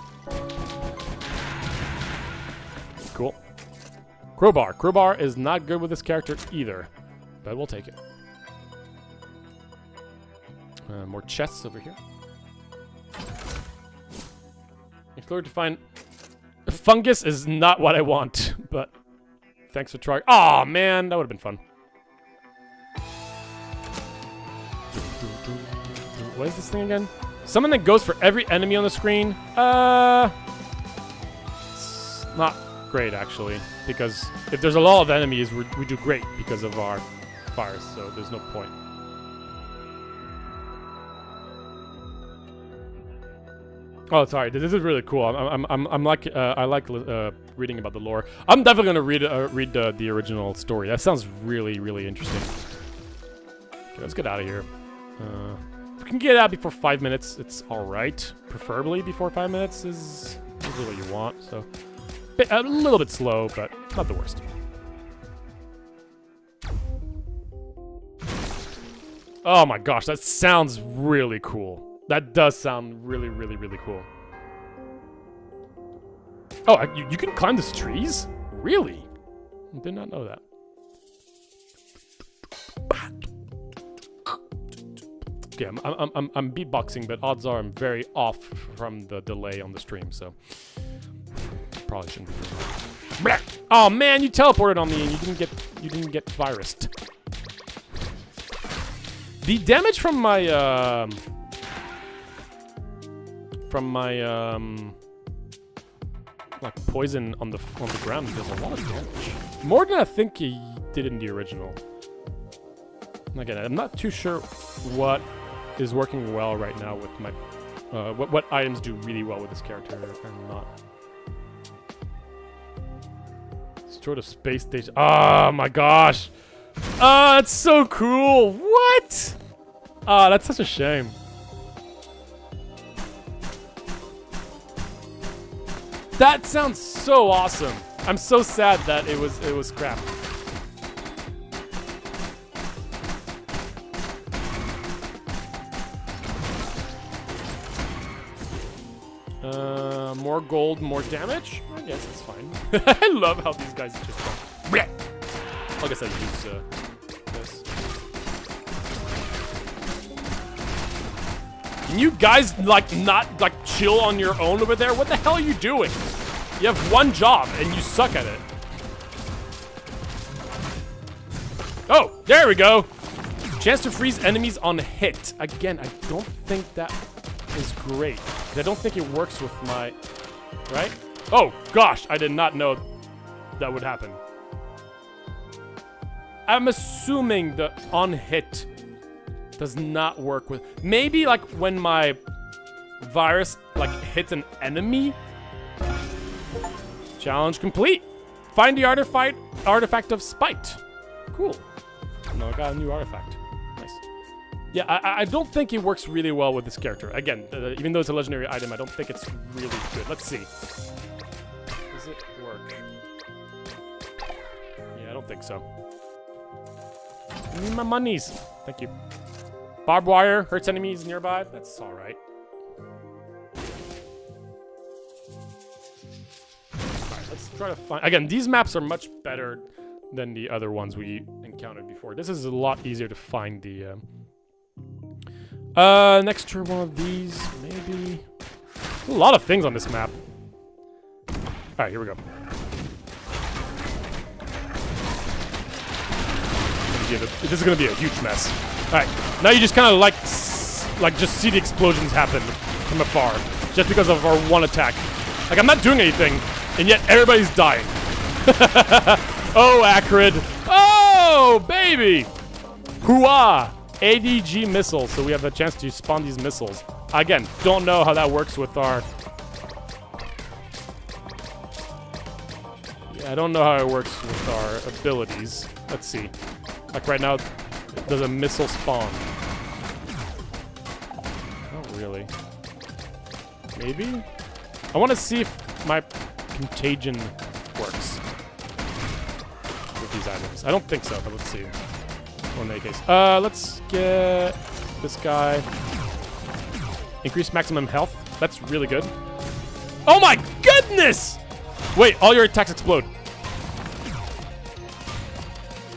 Cool. Crowbar. Crowbar is not good with this character either, but we'll take it. More chests over here. Explore to find... Fungus is not what I want, but thanks for trying. Aw, man, that would have been fun. What is this thing again? Something that goes for every enemy on the screen. It's not great, actually, because if there's a lot of enemies, we do great because of our fires, so there's no point. Oh, sorry. This is really cool. I'm like I like reading about the lore. I'm definitely gonna read the original story. That sounds really, really interesting. Okay, let's get out of here. If we can get out before 5 minutes, it's all right. Preferably before 5 minutes is usually what you want. So a little bit slow, but not the worst. Oh my gosh, that sounds really cool. That does sound really, really, really cool. Oh, you can climb these trees? Really? I did not know that. Okay, I'm beatboxing, but odds are I'm very off from the delay on the stream, so probably shouldn't be. Oh man, you teleported on me and you didn't get virused. The damage from my like poison on the ground does a lot of damage. More than I think he did in the original. Again, I'm not too sure what is working well right now with my what items do really well with this character and not. Destroy the space station. Oh my gosh! Ah, that's so cool! What? Ah, that's such a shame. That sounds so awesome. I'm so sad that it was crap. More gold, more damage? I guess it's fine. I love how these guys just go. I guess I use this. Can you guys like not like chill on your own over there? What the hell are you doing? You have one job and you suck at it. Oh, there we go. Chance to freeze enemies on hit. Again, I don't think that is great. I don't think it works with my... Right? Oh, gosh. I did not know that would happen. I'm assuming the on hit does not work with... Maybe, like, when my virus, like, hits an enemy. Challenge complete. Find the artifact of spite. Cool. No, I got a new artifact. Nice. Yeah, I don't think it works really well with this character. Again, even though it's a legendary item, I don't think it's really good. Let's see. Does it work? Yeah, I don't think so. Give me my monies. Thank you. Barbed wire hurts enemies nearby. That's all right. Alright, let's try to find... Again, these maps are much better than the other ones we encountered before. This is a lot easier to find the... next to one of these, maybe... A lot of things on this map. Alright, here we go. This is gonna be a huge mess. Alright, now you just kind of like just see the explosions happen from afar. Just because of our one attack. Like, I'm not doing anything, and yet everybody's dying. Oh, Acrid. Oh, baby! Hooah! ADG missiles, so we have a chance to spawn these missiles. Again, don't know how that works with our... Yeah, I don't know how it works with our abilities. Let's see. Like right now, does a missile spawn? Not really. Maybe? I want to see if my contagion works with these items. I don't think so, but let's see. In any case. Let's get this guy. Increase maximum health. That's really good. Oh my goodness! Wait, all your attacks explode.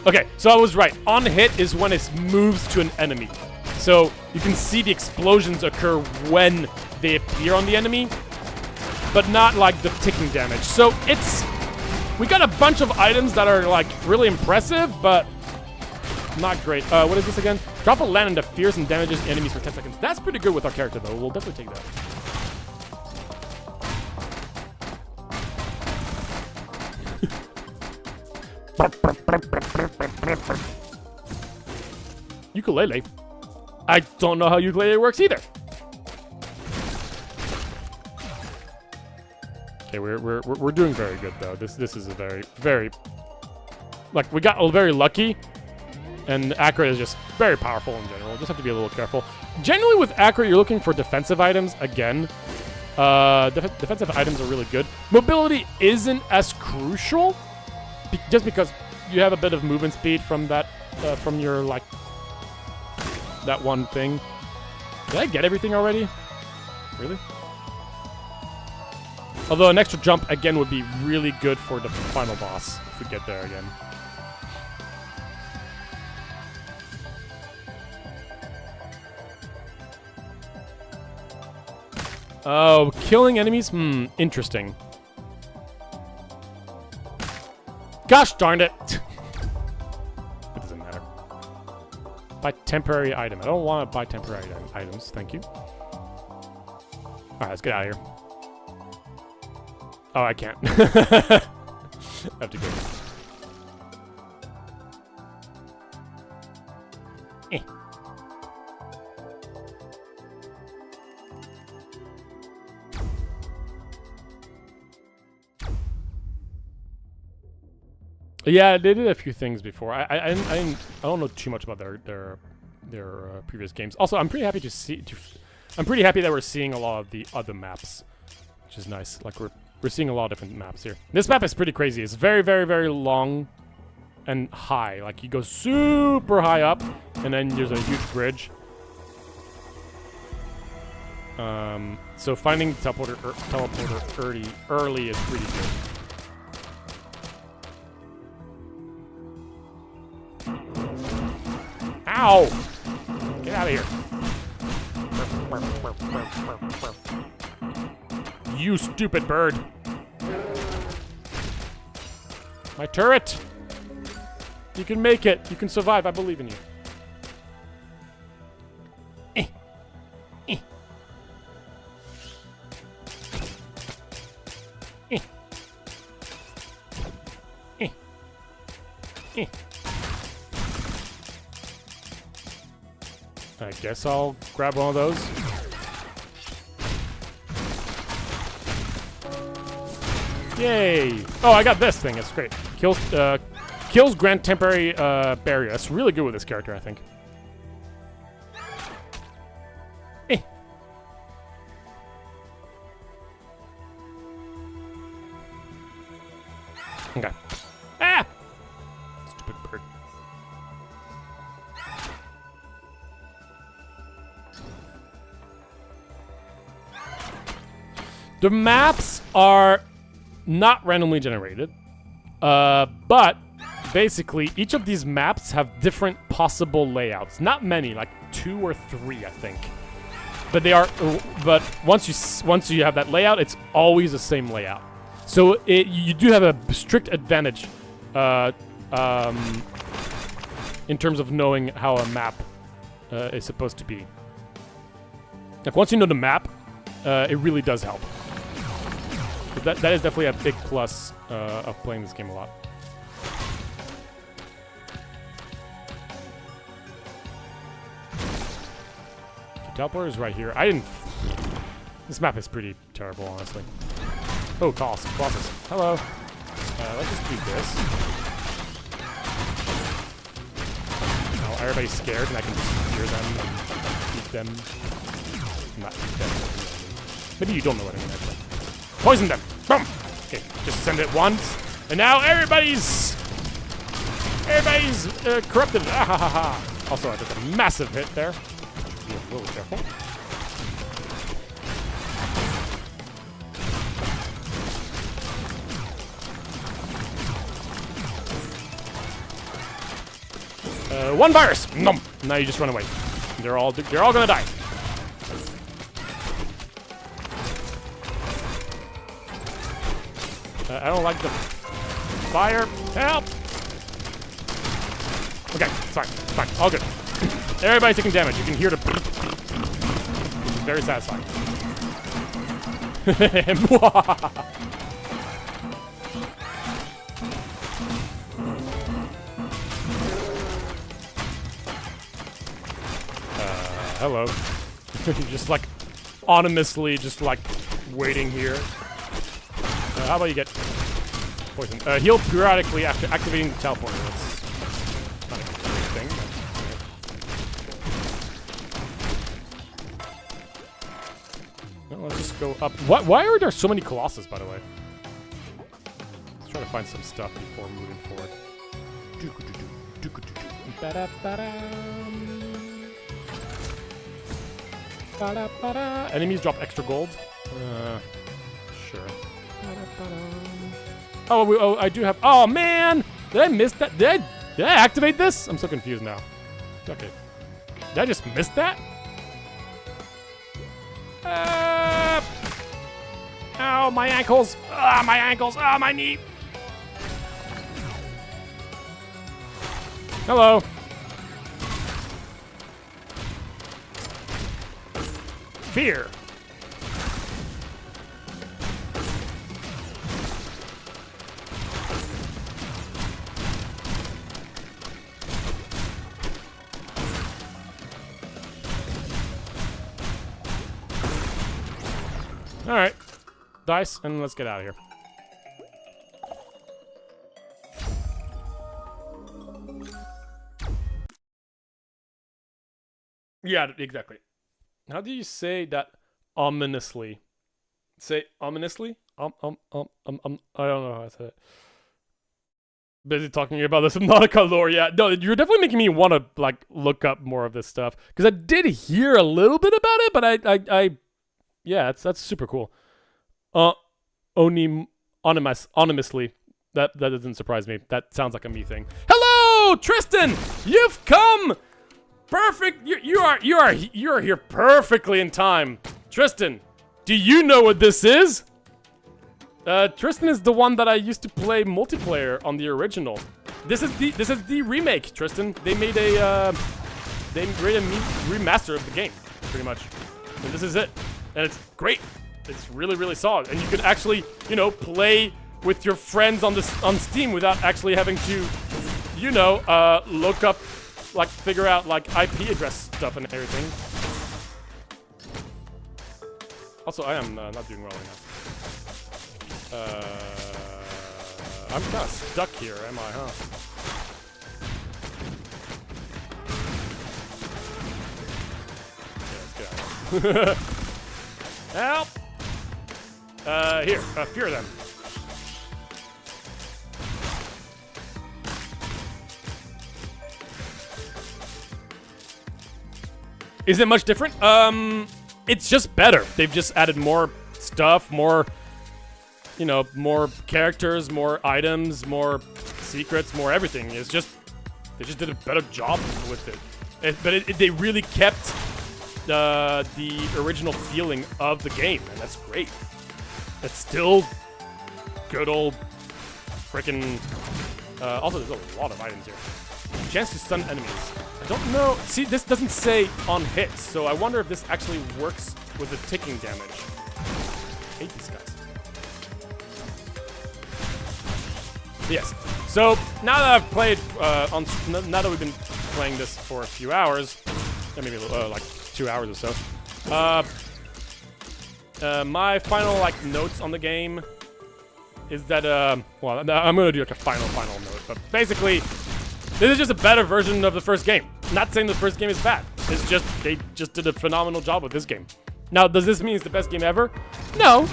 Okay, so I was right. On hit is when it moves to an enemy. So you can see the explosions occur when they appear on the enemy, but not like the ticking damage. So it's... We got a bunch of items that are like really impressive, but not great. What is this again? Drop a land and defeats and damages enemies for 10 seconds. That's pretty good with our character, though. We'll definitely take that. Ukulele. I don't know how ukulele works either. Okay, we're doing very good though. This is a very like we got very lucky. And Acrid is just very powerful in general. Just have to be a little careful. Generally with Acrid, you're looking for defensive items again. Defensive items are really good. Mobility isn't as crucial, just because you have a bit of movement speed from that, from your like that one thing. Did I get everything already? Really? Although an extra jump again would be really good for the final boss if we get there again. Oh, killing enemies? Interesting. Gosh darn it! It doesn't matter. Buy temporary item. I don't want to buy temporary items. Thank you. Alright, let's get out of here. Oh, I can't. I have to go. Yeah, they did a few things before. I don't know too much about their previous games. Also, I'm pretty happy to see. I'm pretty happy that we're seeing a lot of the other maps, which is nice. Like we're seeing a lot of different maps here. This map is pretty crazy. It's very long and high. Like you go super high up, and then there's a huge bridge. So finding teleporter early is pretty good. Ow! Get out of here. You stupid bird. My turret! You can make it. You can survive. I believe in you. I guess I'll grab one of those. Yay! Oh, I got this thing. It's great. Kills grant temporary barrier. That's really good with this character, I think. Okay. Ah! Stupid bird. The maps are not randomly generated, but basically each of these maps have different possible layouts. Not many, like 2 or 3, I think. But they are. But once you have that layout, it's always the same layout. So you do have a strict advantage in terms of knowing how a map is supposed to be. Like once you know the map, it really does help. But that is definitely a big plus of playing this game a lot. The teleporter is right here. This map is pretty terrible, honestly. Oh, Colossus. Hello. Let's just do this. Now everybody's scared and I can just hear them and eat them. Not eat them. Maybe you don't know what I mean, actually. Poison them! Boom! Okay, just send it once. And now everybody's corrupted. Ah, ha, ha, ha. Also, I took a massive hit there. Be a little careful. One virus! Nom! Now you just run away. They're all gonna die. I don't like the fire. Help! Okay, it's fine. It's fine. All good. Everybody's taking damage. You can hear the which is very satisfying. Hello. Just like anonymously just like waiting here. How about you get poison? Heal periodically after activating the teleporter. That's not a great thing. Well, let's just go up. Why are there so many Colossus, by the way? Let's try to find some stuff before moving forward. Enemies drop extra gold. Sure. Oh, I do have. Oh man, did I miss that? Did I activate this? I'm so confused now. Okay, did I just miss that? Ow, my ankles! Ah, my ankles! Ah, my knee! Hello. Fear. All right, dice, and let's get out of here. Yeah, exactly. How do you say that ominously? Say ominously? I don't know how I say it. Busy talking about this Subnautica lore. Yeah, no, you're definitely making me want to like look up more of this stuff because I did hear a little bit about it, but I yeah, that's super cool. Anonymously. That doesn't surprise me. That sounds like a me thing. Hello, Tristan! You've come Perfect. You are here perfectly in time. Tristan, do you know what this is? Tristan is the one that I used to play multiplayer on the original. This is the remake, Tristan. They made a remaster of the game, pretty much. And this is it. And it's great. It's really, really solid. And you could actually, you know, play with your friends on Steam without actually having to, you know, look up, like, figure out, like, IP address stuff and everything. Also, I am not doing well enough. I'm kind of stuck here, am I, huh? Yeah, let's get out of here. Help! Here, fear them. Is it much different? It's just better. They've just added more stuff, more, you know, more characters, more items, more secrets, more everything. It's just, they just did a better job with it. But they really kept the original feeling of the game, and that's great. It's still good old freaking. Also, there's a lot of items here. Chance to stun enemies. I don't know. See, this doesn't say on hits, so I wonder if this actually works with the ticking damage. I hate these guys. Yes. So now that I've played now that we've been playing this for a few hours, maybe like 2 hours or so. My final like notes on the game is that well, I'm gonna do like a final note, but basically, this is just a better version of the first game. Not saying the first game is bad. It's just they just did a phenomenal job with this game. Now, does this mean it's the best game ever? No.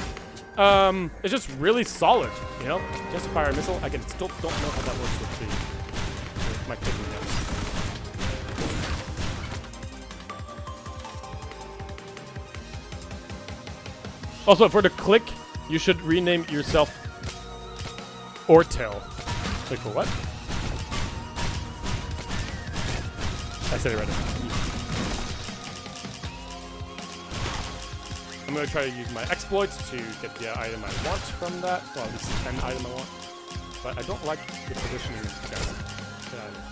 It's just really solid, you know? Just a fire missile. I still don't know how that works with my kicking damage. Also, for the click, you should rename yourself Ortel. Wait, for what? I said it right now. I'm going to try to use my exploits to get the item I want from that. Well, at least an item I want. But I don't like the positioning of these guys. Get out of here.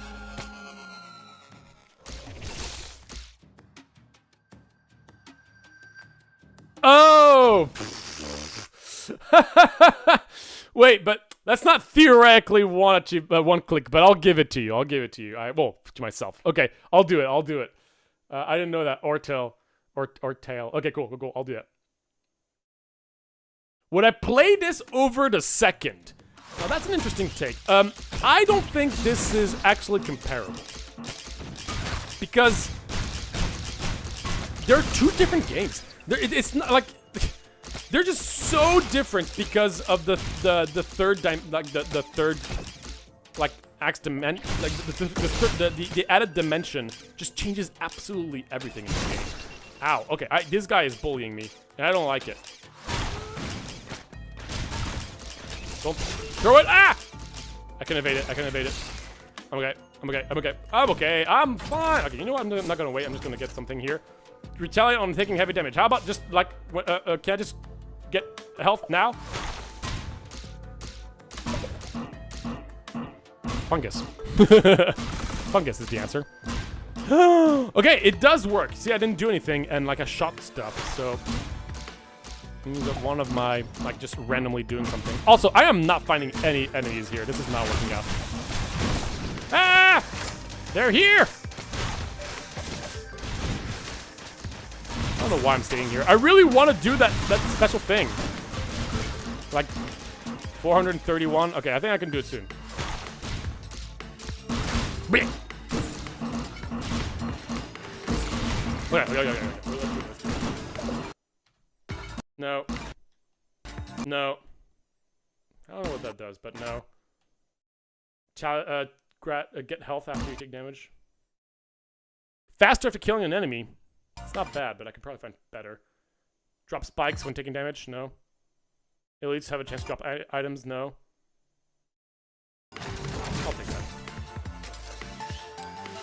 Oh! Wait, but that's not theoretically one click, but I'll give it to you. I'll give it to you. Well, to myself. Okay, I'll do it. I'll do it. I didn't know that. Ortel. Or tail. Okay, cool. I'll do that. Would I play this over the second? Now, that's an interesting take. I don't think this is actually comparable. Because they're two different games. It's not like... They're just so different because of the third like axe dimension, like the added dimension just changes absolutely everything in this game. Ow. Okay, this guy is bullying me, and I don't like it. Don't throw it. Ah! I can evade it. I'm okay. I'm fine. Okay, you know what? I'm not gonna wait. I'm just gonna get something here. Retaliate on taking heavy damage. How about just like, can I just get health now? Fungus. Fungus is the answer. Okay, it does work. See, I didn't do anything, and like I shot stuff, so one of my like just randomly doing something. Also, I am not finding any enemies here. This is not working out. Ah! They're here! I don't know why I'm staying here. I really want to do that special thing. Like 431. Okay, I think I can do it soon. Okay. No. No. I don't know what that does, but no. Get health after you take damage. Faster after killing an enemy. It's not bad, but I could probably find better. Drop spikes when taking damage? No. Elites have a chance to drop items? No. I'll take that.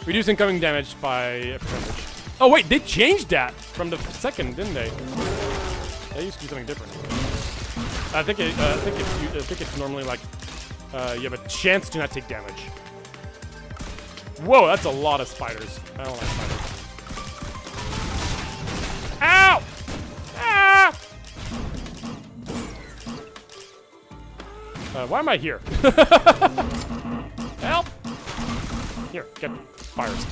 Reduce incoming damage by a percentage. Oh wait, they changed that from the second, didn't they? They used to do something different. I think it's normally like you have a chance to not take damage. Whoa, that's a lot of spiders. I don't like spiders. Ow! Ah! Why am I here? Help! Here, get virused.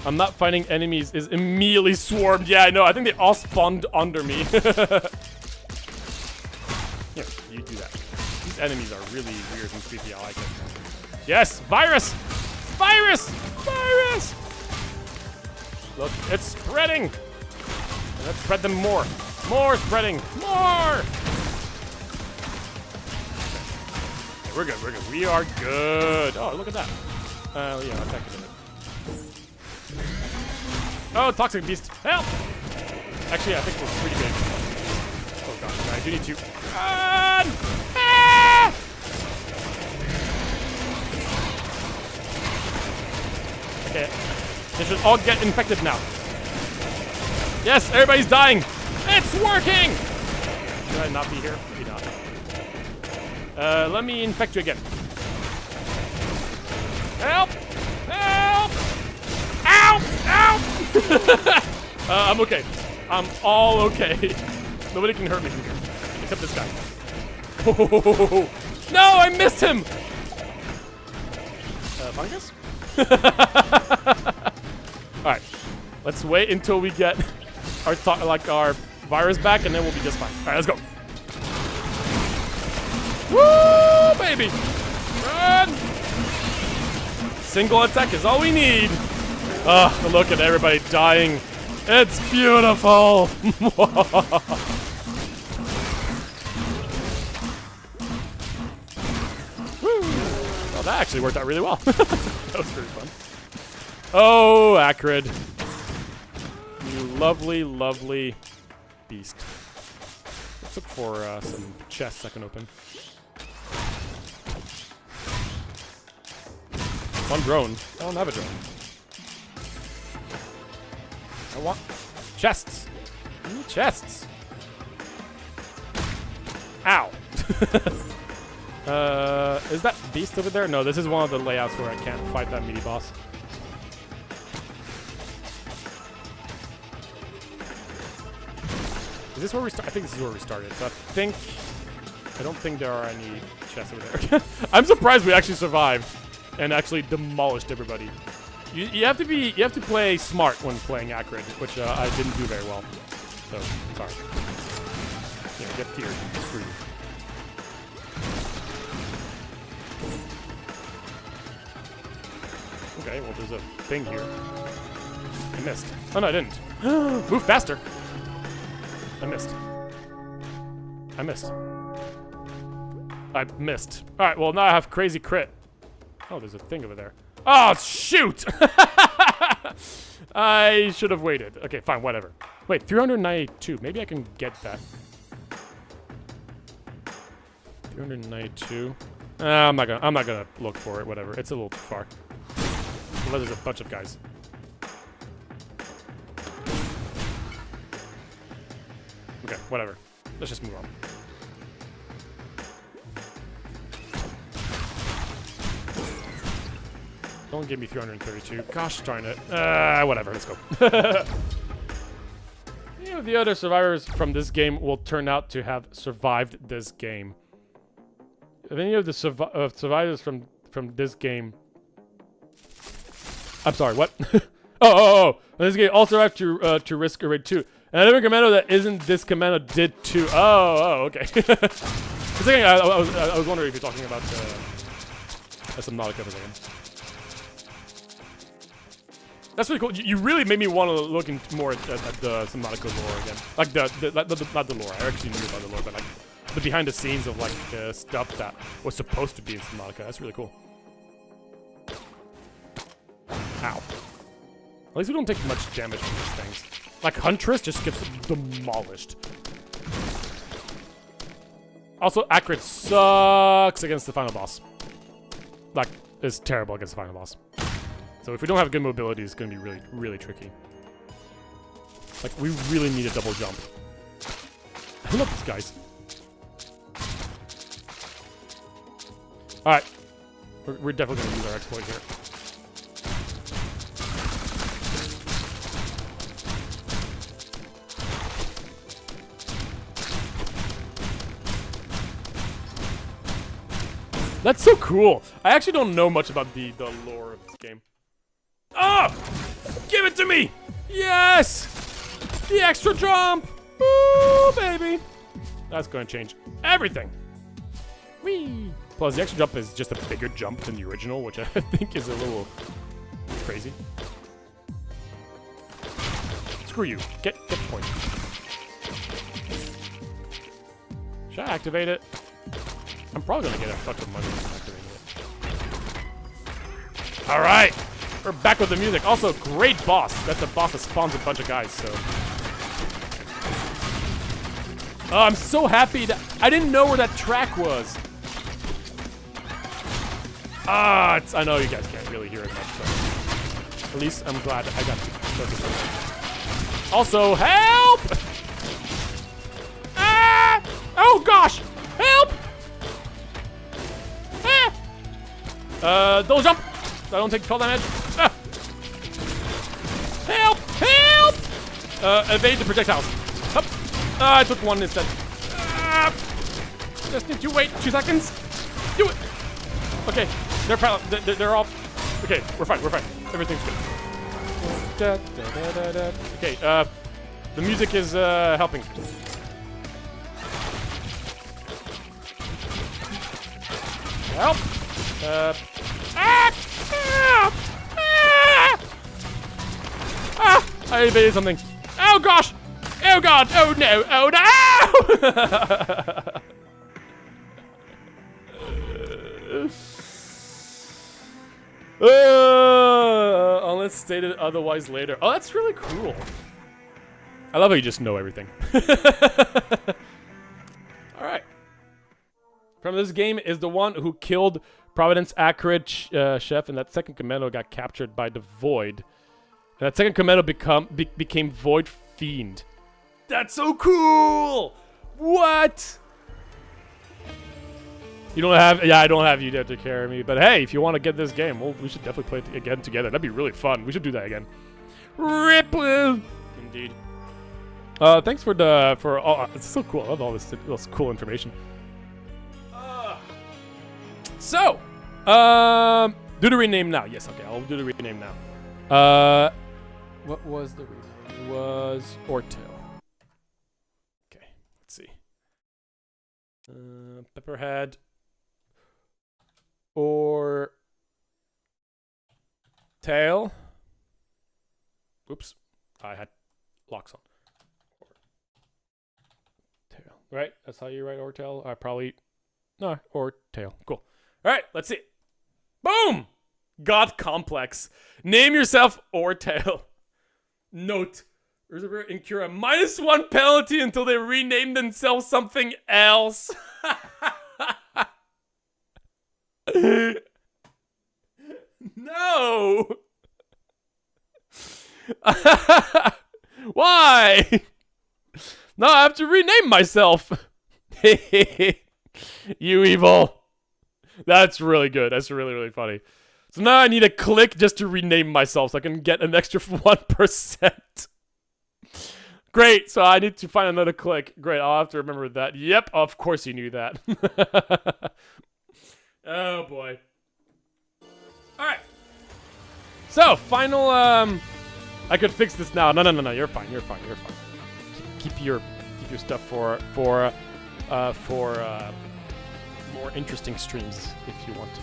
I'm not fighting enemies is immediately swarmed. Yeah, I know. I think they all spawned under me. Here, you do that. These enemies are really weird and creepy. I like it. Yes, virus! Virus! Virus! Look, it's spreading! Let's spread them more. More spreading! More! Okay, we're good, we're good. We are good. Oh, look at that. Yeah, attack it. Oh, toxic beast! Help! Actually, I think we're pretty good. Oh god, I do need to run! Ah! Okay, they should all get infected now. Yes, everybody's dying. It's working. Should I not be here? Maybe not. Let me infect you again. Help! Help! Ow! Ow! I'm okay. I'm all okay. Nobody can hurt me from here. Except this guy. Oh, no, I missed him! Fungus? Alright. Let's wait until we get our our virus back, and then we'll be just fine. Alright, let's go. Woo, baby! Run! Single attack is all we need. Oh, look at everybody dying. It's beautiful. Well, that actually worked out really well. That was pretty fun. Oh, Acrid. You lovely, lovely beast. Let's look for some chests I can open. One drone. I don't have a drone. I want chests. Ooh, chests. Ow. Is that beast over there? No, this is one of the layouts where I can't fight that mini boss. Is this where we start? I think this is where we started. So I don't think there are any chests over there. I'm surprised we actually survived and actually demolished everybody. You have to play smart when playing Acrid, which I didn't do very well. So sorry. Yeah, get feared. Screw you. Okay, well there's a thing here. I missed. Oh no, I didn't. Move faster. I missed. I missed. I missed. All right, well now I have crazy crit. Oh, there's a thing over there. Oh, shoot! I should have waited. Okay, fine, whatever. Wait, 392. Maybe I can get that. 392. I'm not gonna look for it. Whatever. It's a little too far. Unless there's a bunch of guys. Okay, whatever. Let's just move on. Don't give me 332. Gosh darn it. Whatever, let's go. Any of the other survivors from this game will turn out to have survived this game. If any of the survivors from this game... I'm sorry, what? oh. This game also have to risk a raid 2. And another commando that isn't this commando did too. Oh, okay. For a second, I was wondering if you're talking about Subnautica for a second. That's really cool. You really made me want to look more at the Subnautica lore again. Like not the lore. I actually knew about the lore, but like the behind the scenes of like stuff that was supposed to be in Subnautica. That's really cool. Ow. At least we don't take much damage from these things. Like Huntress just gets demolished. Also, Acrid sucks against the final boss. like, is terrible against the final boss. So if we don't have good mobility, it's gonna be really, really tricky. Like, we really need a double jump. I love these guys. Alright. We're definitely gonna use our exploit here. That's so cool. I actually don't know much about the lore of this game. Ah! Give it to me! Yes! The extra jump! Ooh, baby! That's gonna change everything. Whee! Plus, the extra jump is just a bigger jump than the original, which I think is a little crazy. Screw you. Get the point. Should I activate it? I'm probably gonna get a bunch of money from activating it. Alright! We're back with the music. Also, great boss. That's a boss that spawns a bunch of guys, so. Oh, I'm so happy that I didn't know where that track was. Ah, I know you guys can't really hear it much, but at least I'm glad I got to. Also, help! Ah! Oh gosh! Help! Ah! Double jump! So I don't take fall damage. Ah! Help! Help! Evade the projectiles. Up. I took one instead. Ah! Just need to wait 2 seconds. Do it! Okay, they're all... Okay, we're fine, we're fine. Everything's good. Okay, the music is, helping. Help! Ah! Ah! Ah! I evaded something. Oh gosh! Oh god! Oh no! Oh no! Unless stated otherwise later. Oh, that's really cool. I love how you just know everything. Alright. From this game is the one who killed Providence Accurate Chef, and that second commando got captured by the Void. And that second commando became Void Fiend. That's so cool! What? You don't have... Yeah, I don't have you there to carry me. But hey, if you want to get this game, well, we should definitely play it again together. That'd be really fun. We should do that again. Ripple! Indeed. Thanks for the... Oh, it's so cool. I love all this cool information. So, do the rename now. Yes, okay, I'll do the rename now. What was the rename? It was Ortail. Okay, let's see. Pepperhead. Or tail. Oops, I had locks on. Tail, right? That's how you write or tail. I probably no or tail. Cool. All right, let's see. Boom! God complex. Name yourself or tail. Note: Reservoir incur a -1 penalty until they rename themselves something else. No! Why? No, I have to rename myself. You evil. That's really good. That's really, really funny. So now I need a click just to rename myself so I can get an extra 1%. Great, so I need to find another click. Great, I'll have to remember that. Yep, of course you knew that. Oh boy. Alright. So, final, I could fix this now. No, you're fine, you're fine. Keep your stuff for more interesting streams if you want to.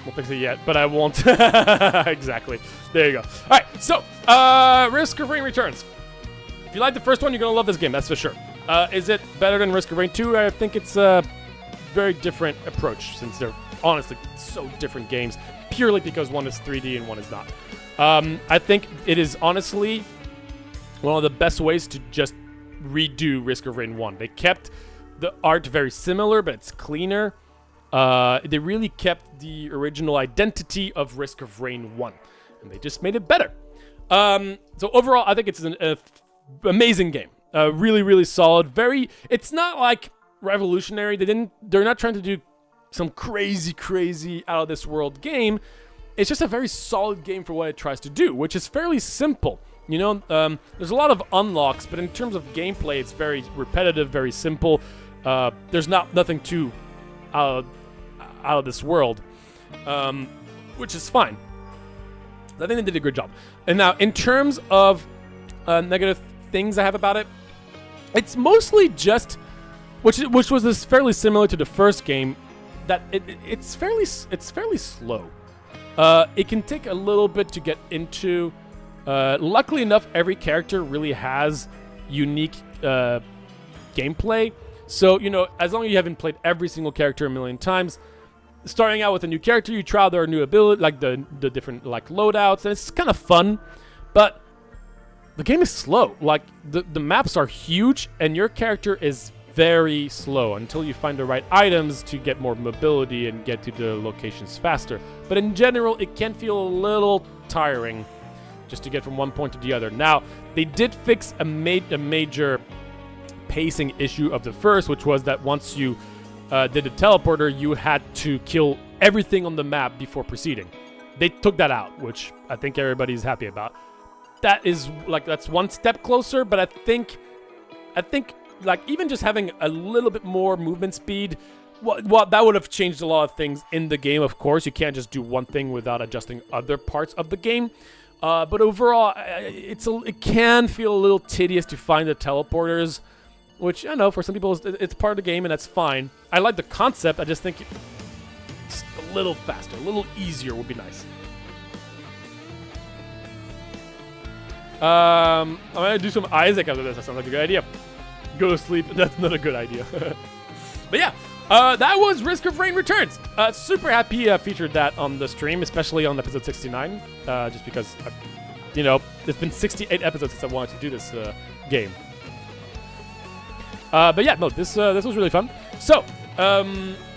Won't fix it yet, but I won't. Exactly. There you go. Alright, so, Risk of Rain returns. If you like the first one, you're gonna love this game, that's for sure. Is it better than Risk of Rain 2? I think it's a very different approach, since they're honestly so different games, purely because one is 3D and one is not. I think it is honestly one of the best ways to just redo Risk of Rain 1. They kept the art very similar, but it's cleaner. They really kept the original identity of Risk of Rain 1, and they just made it better. So overall, I think it's an amazing game. Really, really solid. It's not like revolutionary. They're not trying to do some crazy out of this world game. It's just a very solid game for what it tries to do, which is fairly simple. You know, there's a lot of unlocks, but in terms of gameplay, it's very repetitive, very simple. There's nothing too out of this world, which is fine. I think they did a good job. And now, in terms of negative things I have about it, it's mostly just, which was this fairly similar to the first game, that it's fairly slow. It can take a little bit to get into. Luckily enough, every character really has unique gameplay. So, you know, as long as you haven't played every single character a million times, starting out with a new character, you try out their new ability, like the different like loadouts, and it's kind of fun. But the game is slow. Like the maps are huge, and your character is very slow until you find the right items to get more mobility and get to the locations faster. But in general, it can feel a little tiring just to get from one point to the other. Now, they did fix a major pacing issue of the first, which was that once you did the teleporter, you had to kill everything on the map before proceeding. They took that out, which I think everybody's happy about. That's one step closer, but I think like even just having a little bit more movement speed, well, that would have changed a lot of things in the game. Of course, you can't just do one thing without adjusting other parts of the game. But overall, it can feel a little tedious to find the teleporters, which I know for some people it's part of the game, and that's fine. I like the concept. I just think it's a little faster, a little easier would be nice. I'm gonna do some Isaac after this. That sounds like a good idea. Go to sleep. That's not a good idea. But yeah, that was Risk of Rain Returns. Super happy featured that on the stream, especially on episode 69. Just because, you know, it's been 68 episodes since I wanted to do this game. But yeah, no, this was really fun. So,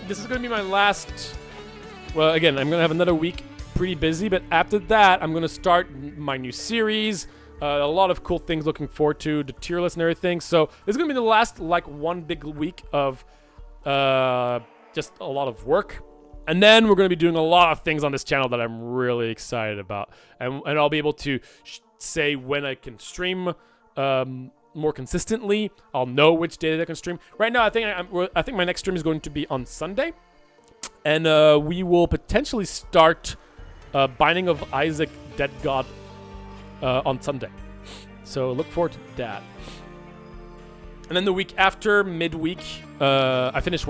this is going to be my last. Well, again, I'm going to have another week pretty busy, but after that, I'm going to start my new series. A lot of cool things looking forward to, the tier list and everything. So this is going to be the last, like, one big week of just a lot of work. And then we're going to be doing a lot of things on this channel that I'm really excited about. And I'll be able to say when I can stream more consistently. I'll know which day I can stream. Right now, I think my next stream is going to be on Sunday. And we will potentially start Binding of Isaac Dead God on Sunday. So look forward to that. And then the week after, midweek, I finish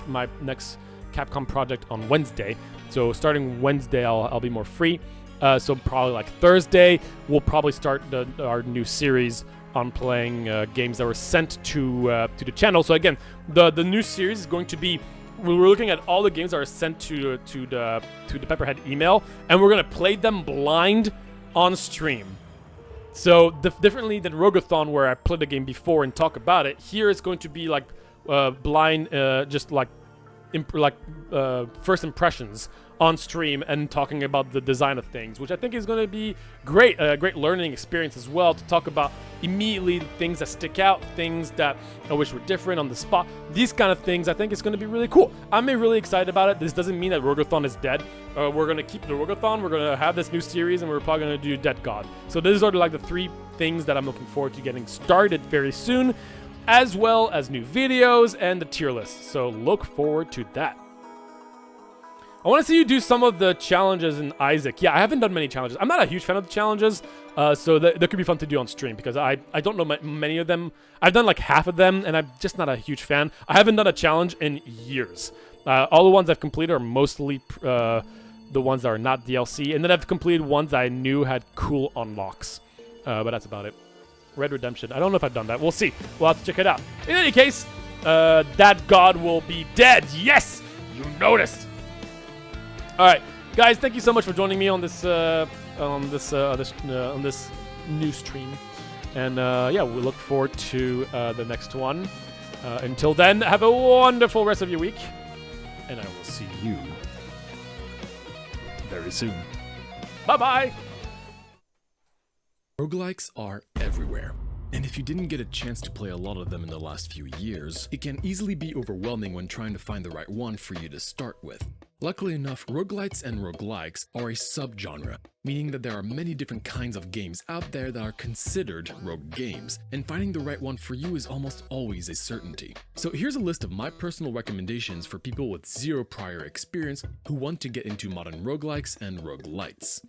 my next Capcom project on Wednesday. So starting Wednesday, I'll be more free. So probably like Thursday, we'll probably start our new series on playing games that were sent to the channel. So again, the new series is going to be, we're looking at all the games that are sent to the Pepperhead email, and we're gonna play them blind on stream. So differently than Rogue-a-thon, where I played the game before and talk about it, here it's going to be like blind, just like first impressions on stream and talking about the design of things, which I think is going to be great, a great learning experience as well, to talk about immediately things that stick out, things that I wish were different on the spot. These kind of things I think is going to be really cool. I'm really excited about it. This doesn't mean that Rogue-a-thon is dead. We're going to keep the Rogue-a-thon. We're going to have this new series, and we're probably going to do Dead God. So these are like the three things that I'm looking forward to getting started very soon, as well as new videos and the tier list. So look forward to that. I want to see you do some of the challenges in Isaac. Yeah, I haven't done many challenges. I'm not a huge fan of the challenges, so that could be fun to do on stream, because I don't know many of them. I've done like half of them, and I'm just not a huge fan. I haven't done a challenge in years. All the ones I've completed are mostly the ones that are not DLC, and then I've completed ones that I knew had cool unlocks. But that's about it. Red Redemption. I don't know if I've done that. We'll see. We'll have to check it out. In any case, that god will be dead. Yes! You noticed! Alright, guys, thank you so much for joining me on this new stream. And yeah, we look forward to the next one. Until then, have a wonderful rest of your week. and I will see you very soon. Bye-bye! Roguelikes are everywhere. And if you didn't get a chance to play a lot of them in the last few years, it can easily be overwhelming when trying to find the right one for you to start with. Luckily enough, roguelites and roguelikes are a subgenre, meaning that there are many different kinds of games out there that are considered rogue games, and finding the right one for you is almost always a certainty. So here's a list of my personal recommendations for people with zero prior experience who want to get into modern roguelikes and roguelites.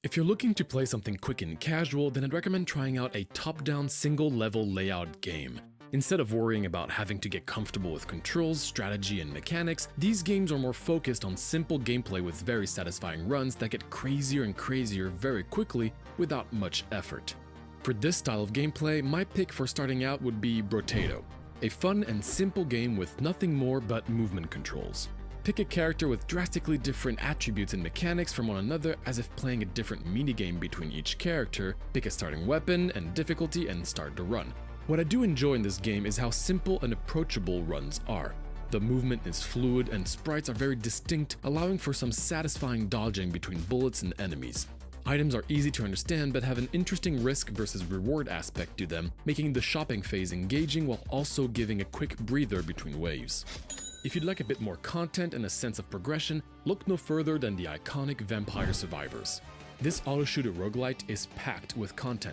If you're looking to play something quick and casual, then I'd recommend trying out a top-down single-level layout game. Instead of worrying about having to get comfortable with controls, strategy, and mechanics, these games are more focused on simple gameplay with very satisfying runs that get crazier and crazier very quickly without much effort. For this style of gameplay, my pick for starting out would be Brotato, a fun and simple game with nothing more but movement controls. Pick a character with drastically different attributes and mechanics from one another as if playing a different minigame between each character, pick a starting weapon and difficulty and start the run. What I do enjoy in this game is how simple and approachable runs are. The movement is fluid and sprites are very distinct, allowing for some satisfying dodging between bullets and enemies. Items are easy to understand but have an interesting risk versus reward aspect to them, making the shopping phase engaging while also giving a quick breather between waves. If you'd like a bit more content and a sense of progression, look no further than the iconic Vampire Survivors. This auto-shooter roguelite is packed with content